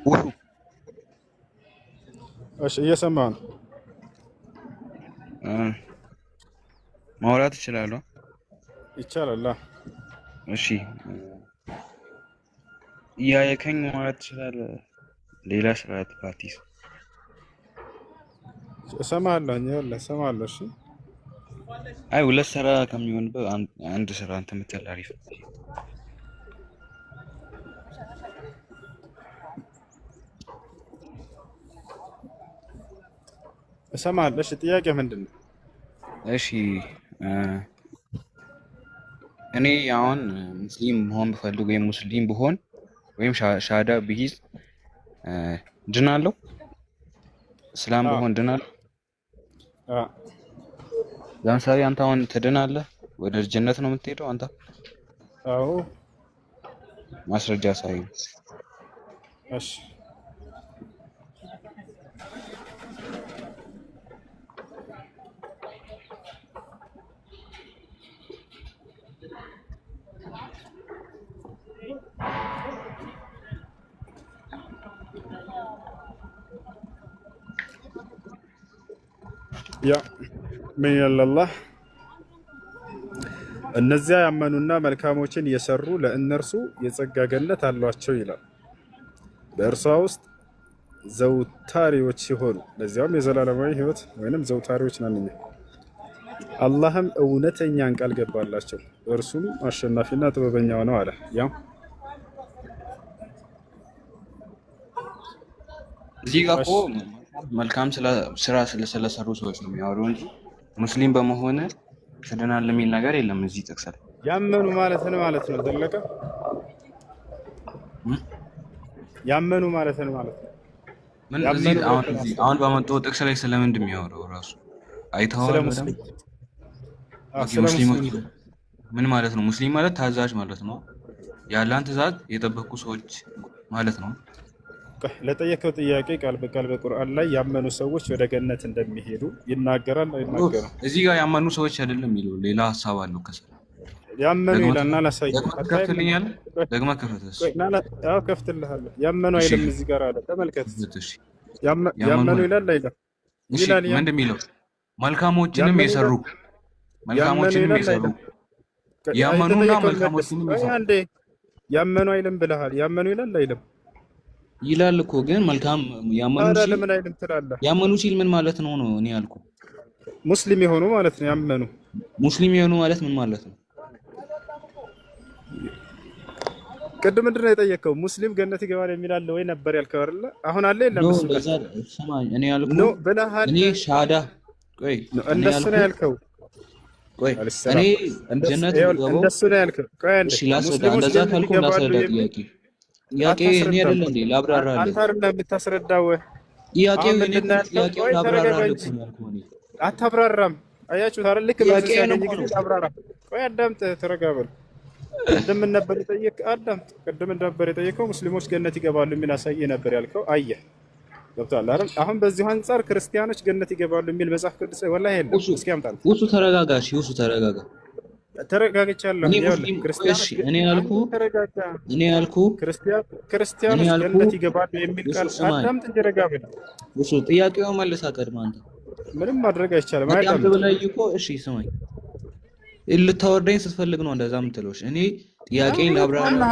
ውሹ እሺ እየሰማህ ነው። ማውራት እችላለሁ? ይቻላል። እሺ እያየከኝ ማውራት ትችላለህ? ሌላ ስርዓት ፓርቲስ እሰማለሁ። ይኸውልህ እሰማለሁ። እሺ አይ ሁለት ስራ ከሚሆንበት አንድ ስራ አንተ የምትል አሪፍ። እሰማለሁ። እሺ ጥያቄ ምንድን ነው? እሺ እኔ አሁን ሙስሊም መሆን ብፈልግ ወይም ሙስሊም ብሆን ወይም ሻዳ ብይዝ ድናለሁ? እስላም ብሆን ድናለሁ? ለምሳሌ አንተ አሁን ትድናለህ? ወደ ጀነት ነው የምትሄደው አንተ? አዎ። ማስረጃ ሳይ። እሺ ያ ምን ይላል? እነዚያ ያመኑና መልካሞችን የሰሩ ለእነርሱ የጸጋ ገነት አሏቸው ይላል። በእርሷ ውስጥ ዘውታሪዎች ሲሆኑ ለዚያውም የዘላለማዊ ሕይወት ወይንም ዘውታሪዎች ነን። አላህም እውነተኛን ቃል ገባላቸው፣ እርሱም አሸናፊና ጥበበኛው ነው አለ። ያው እዚህ ጋር እኮ መልካም ስራ ስለሰሩ ሰዎች ነው የሚያወሩ እንጂ ሙስሊም በመሆን ትድናለህ የሚል ነገር የለም እዚህ ጥቅስ ላይ። ያመኑ ማለት ነው ዘለቀ። ያመኑ ማለት ነው። ምን እዚህ አሁን ባመጣው ጥቅስ ላይ ስለምንድን ነው የሚያወራው? ራሱ አይተኸዋል? ሙስሊሞች ምን ማለት ነው? ሙስሊም ማለት ታዛዥ ማለት ነው። የአላህን ትእዛዝ የጠበቁ ሰዎች ማለት ነው። ለጠየቀው ጥያቄ ቃል በቃል በቁርአን ላይ ያመኑ ሰዎች ወደ ገነት እንደሚሄዱ ይናገራል አይናገርም? እዚህ ጋር ያመኑ ሰዎች አይደለም የሚለው ሌላ ሀሳብ አለው። ከስር ያመኑ ይላልና ላሳይ። ከፍትልኛለህ? ደግመህ ክፈትስ? አዎ ከፍትልሃለሁ። ያመኑ አይልም እዚህ ጋር አለ። ተመልከት። ያመኑ ይላል አይደል? ይላል። ምንድን የሚለው? መልካሞችንም የሰሩ ያመኑና መልካሞችንም የሰሩ ያመኑ አይልም ብለሃል። ያመኑ ይላል አይልም? ይላል እኮ ግን መልካም ያመኑ ሲል ምን ማለት ነው ነው እኔ ያልኩ። ሙስሊም የሆኑ ማለት ነው። ያመኑ ሙስሊም የሆኑ ማለት ምን ማለት ነው? ቅድም ምንድን ነው የጠየቀው? ሙስሊም ገነት ይገባል የሚል አለ ወይ ነበር ያልከው አይደለ? አሁን አለ የለም? እኔ ያልኩ እኔ ሻዳ ቆይ እንደሱ ነው ያልከው። ቆይ እኔ ጀነት ገባው እንደሱ ነው ያልከው። ቆይ አንዴ ሙስሊሞች እንደዛ ካልኩ ላስረዳ ጥያቄ ጥያቄ እኔ አይደለም እንዴ ላብራራለሁ። አንተ አይደለም የምታስረዳው። ጥያቄው እኔ ጥያቄው ላብራራለሁ እኮ ያልኩህ እኔ። አታብራራም። አያችሁት አይደል? ልክ በዚህ ሲያገኝ ግን አብራራ። ቆይ አዳምጥ፣ ተረጋበል። ቅድም ነበር የጠየቀው። አዳምጥ። ቅድም ነበር የጠየቀው ሙስሊሞች ገነት ይገባሉ የሚል አሳየ ነበር ያልከው። አየህ፣ ገብቶሃል አይደል? አሁን በዚሁ አንፃር ክርስቲያኖች ገነት ይገባሉ የሚል መጽሐፍ ቅዱስ ወላሂ የለም። እስኪ አምጣልኝ። ውሱ ተረጋጋ። እሺ ውሱ ተረጋጋ። ተረጋግቻለሁ። እኔ ያልኩ ክርስቲያኖች ገነት ይገባሉ የሚል ቃል አዳምጥ እንጂ ረጋ በል። እሱ ጥያቄው መልሳ ቀድማ አንተ ምንም ማድረግ አይቻልም። አዳምጥ ብለህ እኮ እሺ ስማኝ። ልታወርደኝ ስትፈልግ ነው እንደዛ የምትለው። እኔ ጥያቄን ላብራራ።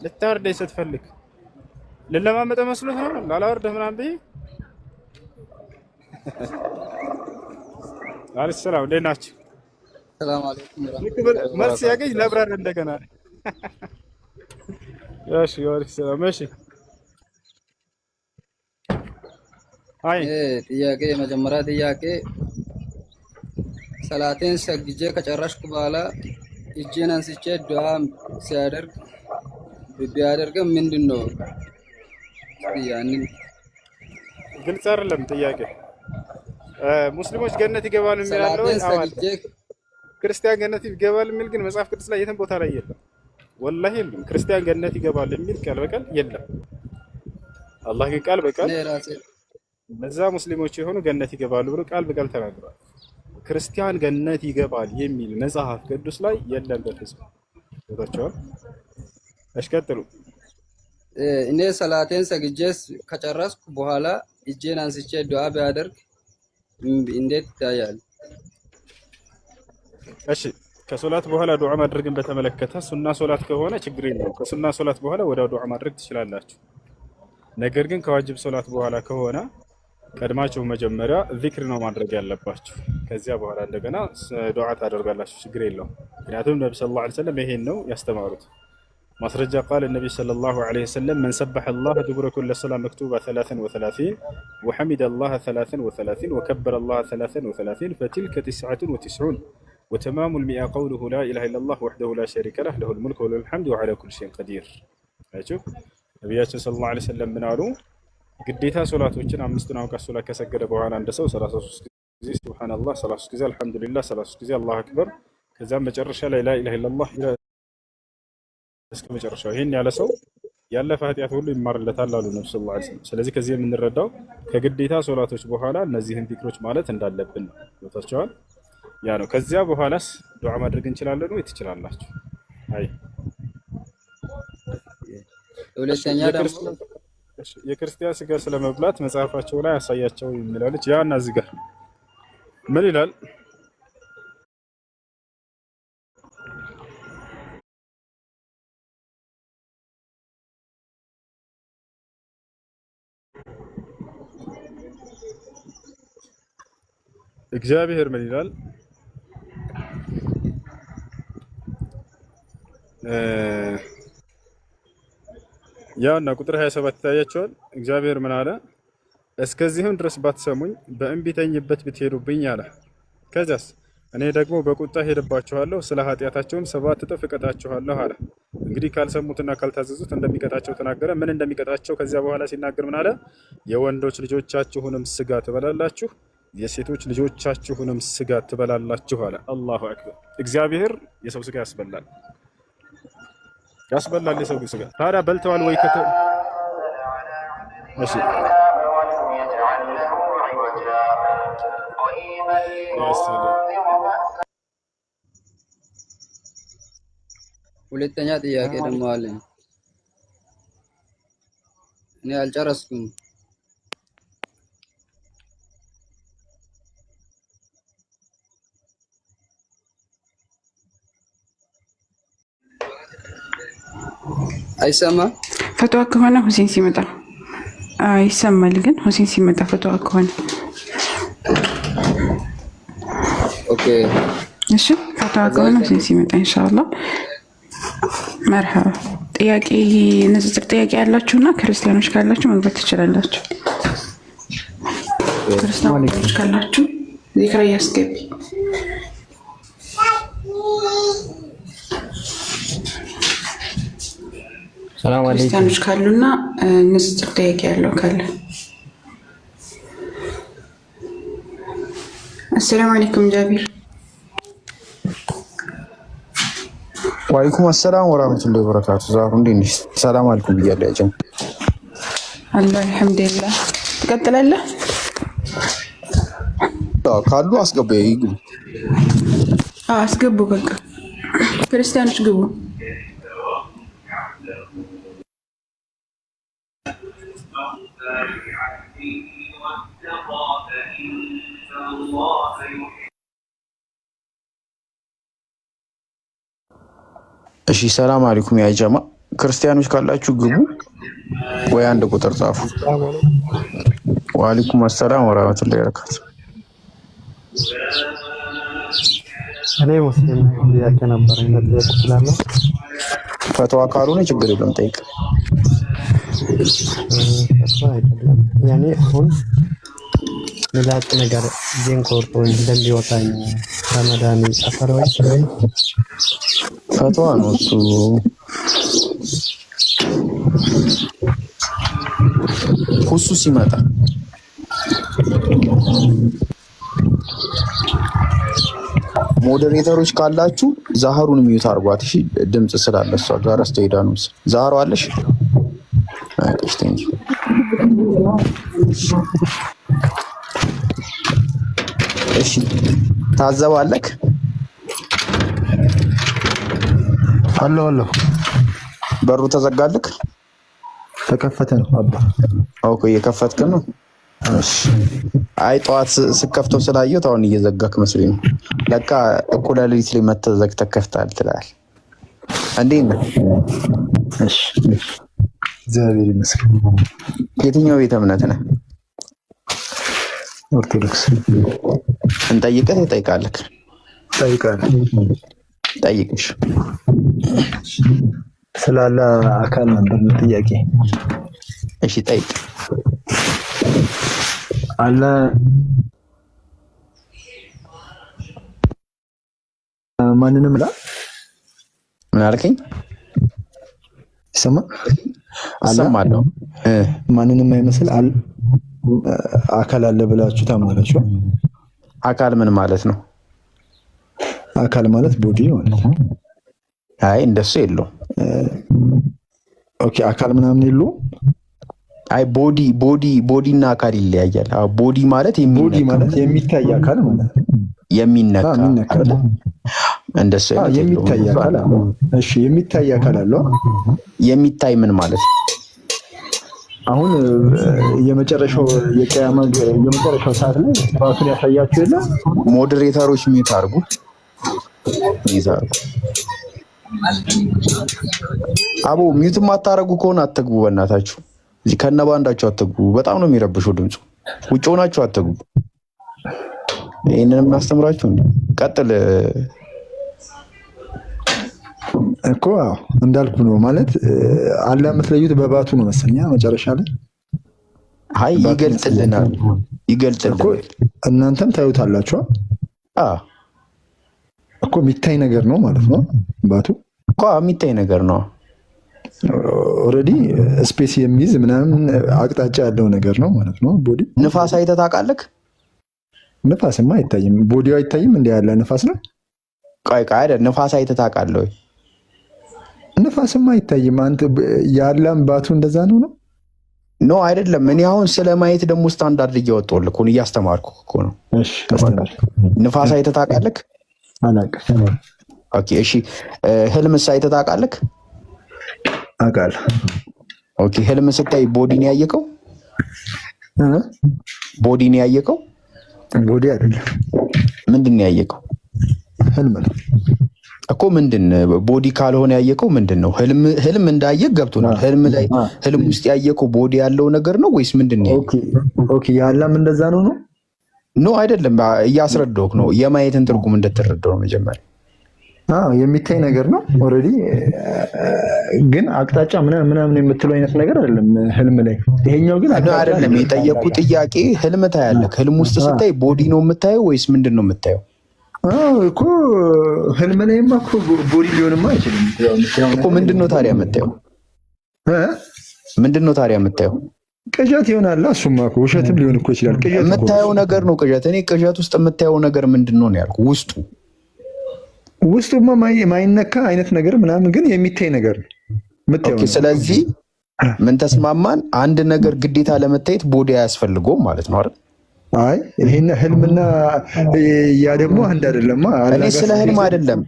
ልታወርደኝ ስትፈልግ ልለማመጠ መስሎህ ነው? ላላወርደህ ምናምን ብዬ አለይኩም ሰላም። እንዴት ናችሁ? ሰላም አለይኩም መልስ ያገኝ ለብራር እንደገና። እሺ ወአለይኩም ሰላም። እሺ አይ ጥያቄ የመጀመሪያ ጥያቄ ሰላቴን ሰግጄ ከጨረስኩ በኋላ እጄን አንስቼ ዱዓ ቢያደርግም ምንድን ነው? ያንን ግልጽ አይደለም ጥያቄ። ሙስሊሞች ገነት ይገባሉ የሚላለው ክርስቲያን ገነት ይገባል የሚል ግን መጽሐፍ ቅዱስ ላይ የትም ቦታ ላይ የለም። ወላሂ የለም። ክርስቲያን ገነት ይገባል የሚል ቃል በቃል የለም። አላህ ግን ቃል በቃል እነዛ ሙስሊሞች የሆኑ ገነት ይገባሉ ብሎ ቃል በቃል ተናግሯል። ክርስቲያን ገነት ይገባል የሚል መጽሐፍ ቅዱስ ላይ የለም በፍጹም። ቦታቸዋል። እሺ ቀጥሉ። እኔ ሰላቴን ሰግጄስ ከጨረስኩ በኋላ እጄን አንስቼ ዱዓ ቢያደርግ እንዴት ይታያል? እሺ ከሶላት በኋላ ዱዓ ማድረግን በተመለከተ ሱና ሶላት ከሆነ ችግር የለውም። ከሱና ሶላት በኋላ ወደ ዱዓ ማድረግ ትችላላችሁ። ነገር ግን ከዋጅብ ሶላት በኋላ ከሆነ ቀድማችሁ መጀመሪያ ዚክር ነው ማድረግ ያለባችሁ። ከዚያ በኋላ እንደገና ዱዓ ታደርጋላችሁ። ችግር የለውም። ምክንያቱም ነብዩ ሰለላሁ ዐለይሂ ወሰለም ይሄን ነው ያስተማሩት። ማስረጃ ቃል ነብዩ ሰለላሁ ዐለይሂ ወሰለም من سبح الله دبر كل صلاة مكتوبة 33 وحمد الله 33 وكبر الله 33 فتلك 99 وتمام المئة قوله لا إله إلا الله وحده لا شريك له له الملك وله الحمد وعلى كل شيء قدير. شوف ነብያችን ሰለላሁ ዐለይሂ ወሰለም ምን አሉ? ግዴታ ሶላቶችን አምስቱን አውቃት ሶላት ከሰገደ በኋላ አንድ ሰው 33 ጊዜ ሱብሃንአላህ፣ 33 ጊዜ አልሐምዱሊላህ፣ 33 ጊዜ አላሁ አክበር፣ ከዛም መጨረሻ ላይ ላ ኢላሃ ኢላላህ እስከ መጨረሻው ይሄን ያለ ሰው ያለፈ ኃጢአት ሁሉ ይማርለታል አሉ ነብዩ ሰለላሁ ዐለይሂ ወሰለም። ስለዚህ ከዚህ የምንረዳው ከግዴታ ሶላቶች በኋላ እነዚህን ዚክሮች ማለት እንዳለብን ነው። ወታቸዋል ያ ነው። ከዚያ በኋላስ ዱዓ ማድረግ እንችላለን ወይ? ትችላላችሁ። አይ ሁለተኛ ደግሞ የክርስቲያን ስጋ ስለመብላት መጽሐፋቸው ላይ ያሳያቸው የሚላለች ያና እዚህ ጋር ምን ይላል? እግዚአብሔር ምን ይላል? ያና ቁጥር 27 ታያቸዋል። እግዚአብሔር ምን አለ? እስከዚህም ድረስ ባትሰሙኝ በእንቢተኝበት ብትሄዱብኝ አለ። ከዛስ እኔ ደግሞ በቁጣ ሄድባችኋለሁ፣ ስለ ኃጢአታቸውም 7 እጥፍ እቀጣችኋለሁ አለ። እንግዲህ ካልሰሙትና ካልታዘዙት እንደሚቀጣቸው ተናገረ። ምን እንደሚቀጣቸው ከዚያ በኋላ ሲናገር ምን አለ? የወንዶች ልጆቻችሁንም ስጋ ትበላላችሁ፣ የሴቶች ልጆቻችሁንም ስጋ ትበላላችሁ አለ። አላሁ አክበር። እግዚአብሔር የሰው ስጋ ያስበላል የሰው ስጋ። ታዲያ በልተዋል ወይ? እሺ ሁለተኛ ጥያቄ ደግሞ አለኝ። እኔ አልጨረስኩም። አይሰማ ፈትዋ ከሆነ ሁሴን ሲመጣ ይሰማል። ግን ሁሴን ሲመጣ ፈትዋ ከሆነ ኦኬ። እሺ ፈትዋ ከሆነ ሁሴን ሲመጣ ኢንሻአላህ መርሐባ። ጥያቄ ንጽጽር ጥያቄ ያላችሁና ክርስቲያኖች ካላችሁ መግባት ትችላላችሁ። ክርስቲያኖች ካላችሁ ዚክራ ያስገቢ። ሰላም አለይኩም። ክርስቲያኖች ካሉና ንጽጽር ጥያቄ ያለው ካለ አሰላሙ አለይኩም ጃቢር። ወአለይኩም አሰላም ወራህመቱላሂ ወበረካቱ። ዛሩ እንዴት ነሽ? ሰላም አለይኩም ብያለሁ። ያጀም አላህ አልሐምዱሊላህ። ትቀጥላለህ? ካሉ አስገቡ። ይግቡ። አስገቡ። በቃ ክርስቲያኖች ግቡ። እሺ ሰላም አለይኩም ያ ጀማ። ክርስቲያኖች ካላችሁ ግቡ ወይ አንድ ቁጥር ጻፉ። ወአለይኩም አሰላም ወራህመቱላሂ ወበረካቱ። እኔ ሙስሊም ጥያቄ ነበር መጠየቅ እችላለሁ? ፈትዋ ካልሆነ ችግር የለም ጠይቅ። ፈትዋ አይደለም ያኔ አሁን ምላጭ ነገር ዜን ቆርጦ እንደሚወጣኝ ረመዳን ይጻፈር ወይ? ፈትዋ ነው እሱ። ሁሱ ሲመጣ ሞዴሬተሮች ካላችሁ ዛህሩን ሚዩት አርጓት። እሺ ድምጽ ስላለ እሷ ጋር አስተይዳ ነው። ዛህሩ አለሽ? አይሽ ቴንክ ዩ። እሺ ታዘባለክ? አሎ በሩ ተዘጋልክ? ተከፈተ ነው አባ። ኦኬ የከፈትክ ነው። እሺ አይ ጠዋት ስከፍተው ስላየሁት አሁን እየዘጋክ መስሎኝ ነው። ለካ እኩለ ሌሊት ላይ መተዘግ ተከፍታል ትላለህ። እንዴት ነህ? እሺ እግዚአብሔር ይመስገን። የትኛው ቤተ እምነት ነህ? ኦርቶዶክስ። እንጠይቅህ ትጠይቃለህ? ጠይቃለህ። ጠይቅሽ ስላለ አካል ነበር ጥያቄ። እሺ ጠይቅ። አለ ማንንም ላ ምን አልከኝ? እሰማለሁ። ማንንም አይመስል አካል አለ ብላችሁ ታምናላችሁ? አካል ምን ማለት ነው? አካል ማለት ቦዲ ማለት ነው። አይ እንደሱ የለው። ኦኬ አካል ምናምን የለው። አይ ቦዲ እና አካል ይለያያል። ቦዲ ማለት የሚታይ አካል ማለት የሚነካ እንደሱ የሚታይ አካል። እሺ የሚታይ አካል አለው። የሚታይ ምን ማለት ነው? አሁን የመጨረሻው የቂያማ የመጨረሻው ሰዓት ላይ ራሱን ያሳያችሁ የለ። ሞዴሬተሮች ሚዩት አድርጉ ይዛሉ። አቦ ሚዩት ማታረጉ ከሆነ አትግቡ በእናታችሁ። እዚህ ከነባንዳችሁ አትግቡ። በጣም ነው የሚረብሸው ድምፁ። ውጭ ሆናችሁ አትግቡ። ይሄንንም እናስተምራችሁ እንዴ? ቀጥል እኮ እንዳልኩ ነው ማለት አለ የምትለዩት በባቱ ነው መሰለኛ መጨረሻ ላይ። አይ ይገልጥልናል እናንተም ታዩታላችሁ። እኮ የሚታይ ነገር ነው ማለት ነው። ባቱ እኮ የሚታይ ነገር ነው። ኦልሬዲ ስፔስ የሚይዝ ምናምን አቅጣጫ ያለው ነገር ነው ማለት ነው። ቦዲ ንፋስ አይተህ ታውቃለህ? ንፋስማ አይታይም። ቦዲው አይታይም። እንደ ያለ ንፋስ ነው። ቆይ አይደል? ንፋስ አይተህ ታውቃለህ ወይ? ንፋስማ አይታይም። አንተ ያለም ባቱ እንደዛ ነው ኖ አይደለም። እኔ አሁን ስለማየት ደግሞ ስታንዳርድ እያወጣሁልህ እኮ ነው፣ እያስተማርኩህ እኮ ነው። እሺ ንፋስ አይተህ ታውቃለህ? አላውቅም። ኦኬ እሺ ህልምስ አይተህ ታውቃለህ? አውቃለሁ። ኦኬ ህልም ስታይ ቦዲን ያየከው? ቦዲን ያየከው? ቦዲ አይደለም። ምንድን ነው ያየከው? ህልም ነው እኮ። ምንድን ቦዲ ካልሆነ ያየከው ምንድን ነው? ህልም እንዳየህ ገብቶናል። ህልም ላይ ህልም ውስጥ ያየከው ቦዲ ያለው ነገር ነው ወይስ ምንድን ነው? ኦኬ ያለም እንደዛ ነው ነው? ኖ አይደለም፣ እያስረዳሁህ ነው። የማየትን ትርጉም እንድትረዳው ነው መጀመሪያ። የሚታይ ነገር ነው ኦልሬዲ፣ ግን አቅጣጫ ምናምን የምትለው አይነት ነገር አይደለም ህልም ላይ። ይሄኛው ግን አይደለም። የጠየቁት ጥያቄ ህልም ታያለህ። ህልም ውስጥ ስታይ ቦዲ ነው የምታየው ወይስ ምንድን ነው የምታየው? እኮ ህልም ላይማ እኮ ቦዲ ሊሆንማ አይችልም እኮ። ምንድን ነው ታዲያ የምታየው? ምንድን ነው ታዲያ የምታየው? ቅዠት ይሆናል። እሱማ እኮ ውሸትም ሊሆን እኮ ይችላል። ቅዠት የምታየው ነገር ነው ቅዠት። እኔ ቅዠት ውስጥ የምታየው ነገር ምንድን ነው ያልኩህ? ውስጡማ ማይነካ አይነት ነገር ምናምን፣ ግን የሚታይ ነገር ነው። ስለዚህ ምን ተስማማን? አንድ ነገር ግዴታ ለመታየት ቦዲ አያስፈልገውም ማለት ነው አይደል? አይ ይሄን ህልምና ያ ደግሞ አንድ አይደለም። እኔ ስለ ህልም አይደለም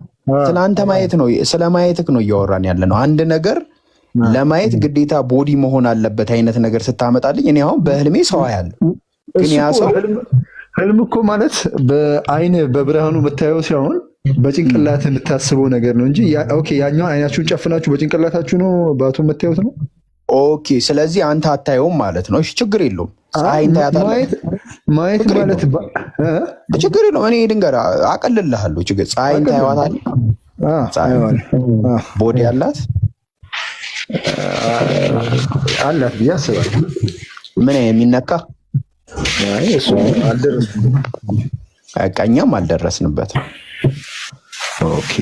ስለ አንተ ማየት ነው፣ ስለ ማየትክ ነው እያወራን ያለ ነው። አንድ ነገር ለማየት ግዴታ ቦዲ መሆን አለበት አይነት ነገር ስታመጣልኝ እኔ አሁን በህልሜ ሰው አያለሁ። ግን ያ ሰው ህልም እኮ ማለት በአይን በብርሃኑ የምታየው ሲሆን በጭንቅላት የምታስበው ነገር ነው እንጂ ኦኬ ያኛው አይናችሁን ጨፍናችሁ በጭንቅላታችሁ ነው ባቱ የምታዩት ነው። ኦኬ ስለዚህ አንተ አታየውም ማለት ነው። እሺ ችግር የለውም። ፀሐይን ታያታለህ። ማየት ማለት ችግር የለውም። እኔ ድንገር አቀልልሃለሁ። ችግር ፀሐይን ታያዋታለህ። ቦዲ አላት አላት ብዬ አስባለሁ። ምን የሚነካ እሱ ቀኛም አልደረስንበትም። ኦኬ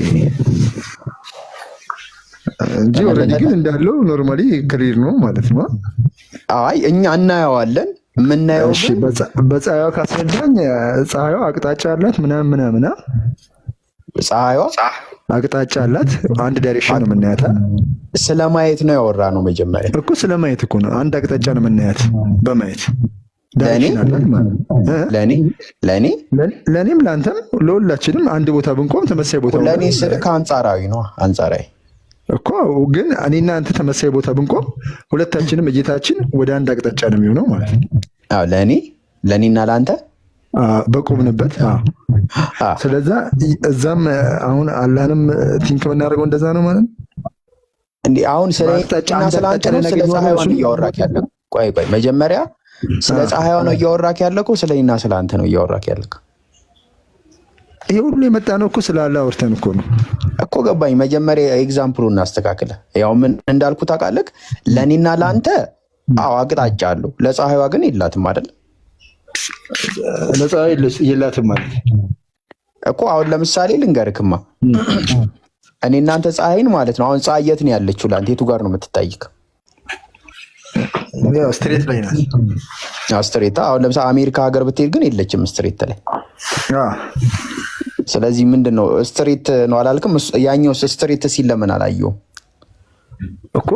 እንጂ ኦልሬዲ ግን እንዳለው ኖርማሊ ክሊር ነው ማለት ነው። አይ እኛ እናየዋለን። የምናየው እሺ በፀሐይዋ ካስረዳኝ፣ ፀሐይዋ አቅጣጫ አላት ምናምን ፀሐይዋ አቅጣጫ አላት። አንድ ዳይሬክሽን ነው የምናያት። ስለማየት ነው ያወራ ነው መጀመሪያ እኮ። ስለማየት እኮ ነው። አንድ አቅጣጫ ነው የምናያት በማየት ለእኔም ለአንተም ለሁላችንም አንድ ቦታ ብንቆም ተመሳሳይ ቦታ። ለእኔ ስልክ አንጻራዊ ነው። አንጻራዊ እኮ ግን እኔና አንተ ተመሳሳይ ቦታ ብንቆም ሁለታችንም እይታችን ወደ አንድ አቅጣጫ ነው የሚሆነው ማለት ነው። አዎ ለእኔና ለአንተ በቆምንበት። ስለዛ እዛም አሁን አላህንም ቲንክ የምናደርገው እንደዛ ነው ማለት ነው። እንዴ አሁን ስለአንተ ነው ስለ ፀሐይዋ ነው እያወራክ ያለው? ቆይ መጀመሪያ ስለ ፀሐይዋ ነው እያወራክ ያለው? ስለኔና ስለ አንተ ነው እያወራክ ያለው? ይሄ ሁሉ የመጣ ነው እኮ ስለ አላህ አውርተን እኮ ነው እኮ ገባኝ። መጀመሪያ ኤግዛምፕሉን እናስተካክለ። ያው ምን እንዳልኩ ታውቃለህ? ለኔና ለአንተ አቅጣጫ አለው፣ ለፀሐይዋ ግን የላትም አይደል? ለፀሐይ የላትም ማለት እኮ አሁን ለምሳሌ ልንገርክማ፣ እኔ እናንተ ፀሐይን ማለት ነው። አሁን ፀሐይ የት ነው ያለችው? ለአንተ የቱ ጋር ነው የምትታይክ? ስትሬት ላይ ናት። ስትሬት። አሁን ለምሳሌ አሜሪካ ሀገር ብትሄድ ግን የለችም ስትሬት ላይ። ስለዚህ ምንድነው ስትሬት ነው አላልክም? ያኛው ስትሬት ሲል ለምን አላየውም እኮ?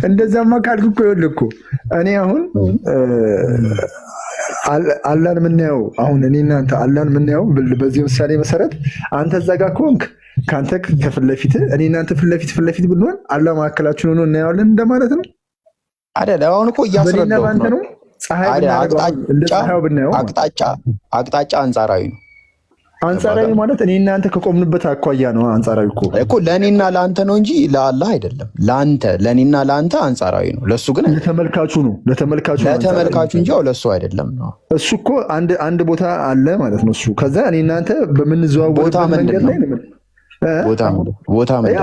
እንደዛማ ካልኩ እኮ ይኸውልህ እኮ እኔ አሁን አላህን የምናየው አሁን እኔ እናንተ አላህን የምናየው በዚህ ምሳሌ መሰረት አንተ እዛ ጋር ከሆንክ ከአንተ ከፊት ለፊት እኔ እናንተ ፊት ለፊት ብንሆን አላህ መካከላችን ሆኖ እናየዋለን እንደማለት ነው አይደል? አሁን እኮ እያስረዳሁ ነው። አቅጣጫ አንጻራዊ ነው። አንጻራዊ ማለት እኔ እናንተ ከቆምንበት አኳያ ነው። አንጻራዊ እኮ ለእኔና ለአንተ ነው እንጂ ለአላህ አይደለም። ለእኔና ለአንተ አንጻራዊ ነው። ለእሱ ግን ለተመልካቹ ነው። ለተመልካቹ እንጂ ለእሱ አይደለም ነው። እሱ እኮ አንድ ቦታ አለ ማለት ነው። እሱ ከዛ እኔ እናንተ በምንዘዋወርበት መንገድ ላይ ቦታ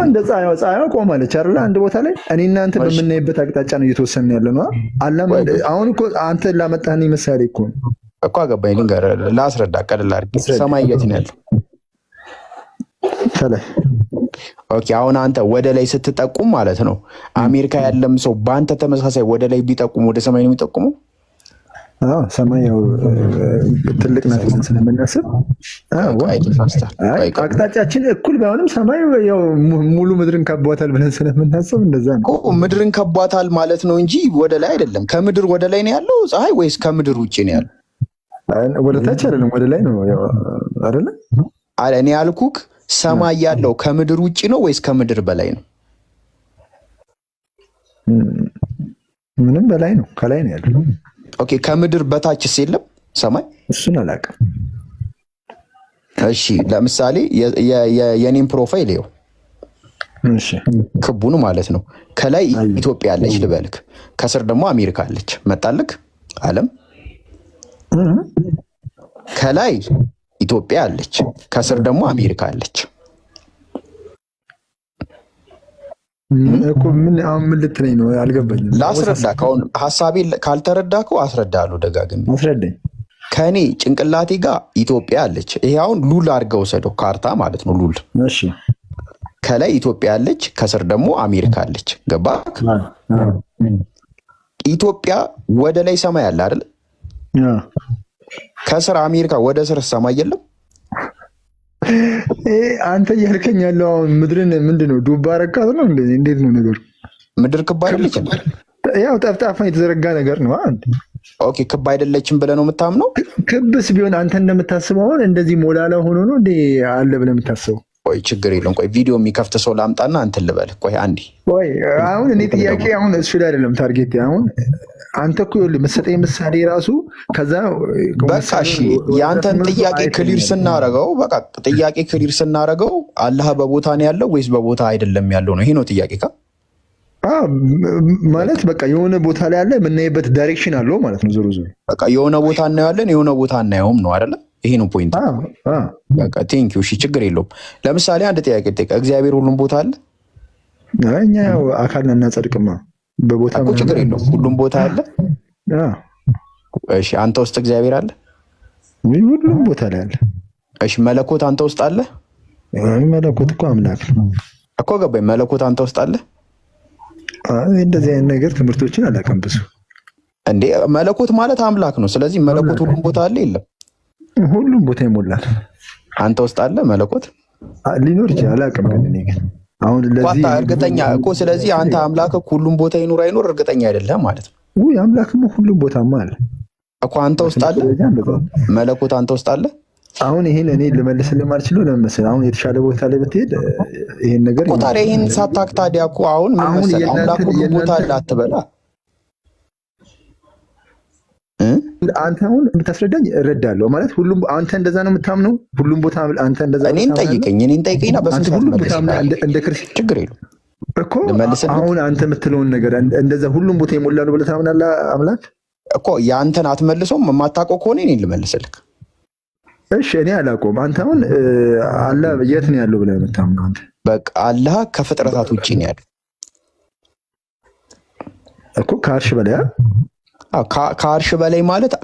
እንደ ፀሐይዋ ቆማለች አይደለ? አንድ ቦታ ላይ እኔ እናንተ በምናይበት አቅጣጫ ነው እየተወሰንን ያለ ነው። አሁን እኮ አንተ ላመጣህን ምሳሌ እኮ ነው እኮ አገባኝ። ልንገርህ፣ ላስረዳ ቀለል አድርጌ። ሰማይ የት ነው ያለው? ኦኬ። አሁን አንተ ወደ ላይ ስትጠቁም ማለት ነው አሜሪካ ያለም ሰው በአንተ ተመሳሳይ ወደ ላይ ቢጠቁም ወደ ሰማይ ነው የሚጠቁመው? ሰማይ ያው ትልቅ ናት ስለምናስብ አቅጣጫችን እኩል ባይሆንም ሰማይ ያው ሙሉ ምድርን ከቧታል ብለን ስለምናስብ እንደዛ ነው። ምድርን ከቧታል ማለት ነው እንጂ ወደ ላይ አይደለም። ከምድር ወደ ላይ ነው ያለው ፀሐይ ወይስ ከምድር ውጭ ነው ያለው? ወደ ታች አይደለም፣ ወደ ላይ ነው አይደለ? እኔ ያልኩክ ሰማይ ያለው ከምድር ውጭ ነው ወይስ ከምድር በላይ ነው? ምንም በላይ ነው፣ ከላይ ነው ያለው። ኦኬ። ከምድር በታችስ የለም ሰማይ? እሱን አላውቅም። እሺ፣ ለምሳሌ የኔም ፕሮፋይል ይኸው፣ እሺ፣ ክቡን ማለት ነው። ከላይ ኢትዮጵያ አለች ልበልክ፣ ከስር ደግሞ አሜሪካ አለች። መጣልክ ዓለም። ከላይ ኢትዮጵያ አለች፣ ከስር ደግሞ አሜሪካ አለች። እኮ ምን ልትለኝ ነው? አልገባኝም። ላስረዳ። ከአሁን ሀሳቤ ካልተረዳከው አስረዳለሁ። ደጋግሜ አስረዳኝ። ከኔ ጭንቅላቴ ጋር ኢትዮጵያ አለች። ይሄ አሁን ሉል አድርገው ወሰደው፣ ካርታ ማለት ነው ሉል። እሺ። ከላይ ኢትዮጵያ አለች፣ ከስር ደግሞ አሜሪካ አለች። ገባክ? ኢትዮጵያ ወደ ላይ ሰማይ አለ አይደል? ከስር አሜሪካ፣ ወደ ስር ሰማይ የለም። አንተ እያልከኝ ያለው አሁን ምድርን ምንድን ነው ዱባ ረካት ነው? እንዴት ነው ነገሩ? ምድር ክብ አይደለችም። ያው ጠፍጣፋ የተዘረጋ ነገር ነው። ኦኬ። ክብ አይደለችም ብለህ ነው የምታምነው? ክብስ ቢሆን አንተ እንደምታስበው አሁን እንደዚህ ሞላላ ሆኖ ነው እንዴ አለ ብለህ የምታስበው? ቆይ ችግር የለም። ቆይ ቪዲዮ የሚከፍት ሰው ላምጣና እንትን ልበል። ቆይ አንዴ። ቆይ አሁን እኔ ጥያቄ አሁን እሱ ላይ አይደለም ታርጌት። አሁን አንተ እኮ የምትሰጠኝ ምሳሌ ራሱ ከዛ በቃ እሺ፣ ያንተን ጥያቄ ክሊር ስናረገው በቃ ጥያቄ ክሊር ስናረገው አላህ በቦታ ነው ያለው ወይስ በቦታ አይደለም ያለው ነው? ይሄ ነው ጥያቄ ማለት በቃ የሆነ ቦታ ላይ ያለ የምናይበት ዳይሬክሽን አለው ማለት ነው። ዞሮ ዞሮ በቃ የሆነ ቦታ እናየዋለን፣ የሆነ ቦታ እናየውም ነው አይደለ? ይሄ ነው ፖይንት። በቃ ቴንኪው። እሺ ችግር የለውም። ለምሳሌ አንድ ጥያቄ ጠይቀ፣ እግዚአብሔር ሁሉም ቦታ አለ? እኛ ያው አካል እናጸድቅማ በቦታ እኮ ችግር የለውም። ሁሉም ቦታ አለ። እሺ አንተ ውስጥ እግዚአብሔር አለ? ሁሉም ቦታ ላይ አለ። እሺ መለኮት አንተ ውስጥ አለ? መለኮት እኮ አምላክ ነው እኮ ገባኝ። መለኮት አንተ ውስጥ አለ? እንደዚህ አይነት ነገር ትምህርቶችን አላውቅም ብዙ። እንዴ መለኮት ማለት አምላክ ነው። ስለዚህ መለኮት ሁሉም ቦታ አለ? የለም፣ ሁሉም ቦታ ይሞላል። አንተ ውስጥ አለ መለኮት? ሊኖር ይችላል፣ አላውቅም። ግን እኔ ግን አሁን ለዚህ እርግጠኛ እኮ። ስለዚህ አንተ አምላክ ሁሉም ቦታ ይኖር አይኖር እርግጠኛ አይደለም ማለት ነው። አምላክም ሁሉም ቦታማ አለ እኮ። አንተ ውስጥ አለ መለኮት? አንተ ውስጥ አለ? አሁን ይሄን እኔ ልመልስልህ ማልችለው ለምን መሰለህ? አሁን የተሻለ ቦታ ላይ ብትሄድ ይሄን ነገር ታዲያ ይሄን ሳታክ ታዲያ እኮ አሁን ምን መሰለህ አምላክ ሁሉ ቦታ አለ አትበላ። አንተ አሁን የምታስረዳኝ እረዳለሁ ማለት ሁሉም አንተ እንደዛ ነው የምታምነው? ሁሉም ቦታ አንተ እንደዛ ነው? እኔን ጠይቀኝና በስንት ሁሉም ቦታ እንደ ክርስቲያን ችግር የለውም እኮ አሁን አንተ የምትለውን ነገር እንደዛ ሁሉም ቦታ ይሞላ ነው ብለህ ታምናለህ? አምላክ እኮ የአንተን አትመልሰውም። የማታውቀው ከሆነ እኔን ልመልስልህ። እሺ እኔ አላውቀውም። አንተ አሁን አላህ የት ነው ያለው ብለህ የምታምነው አንተ? በቃ አላህ ከፍጥረታት ውጭ ነው ያለው እኮ ከአርሽ በላይ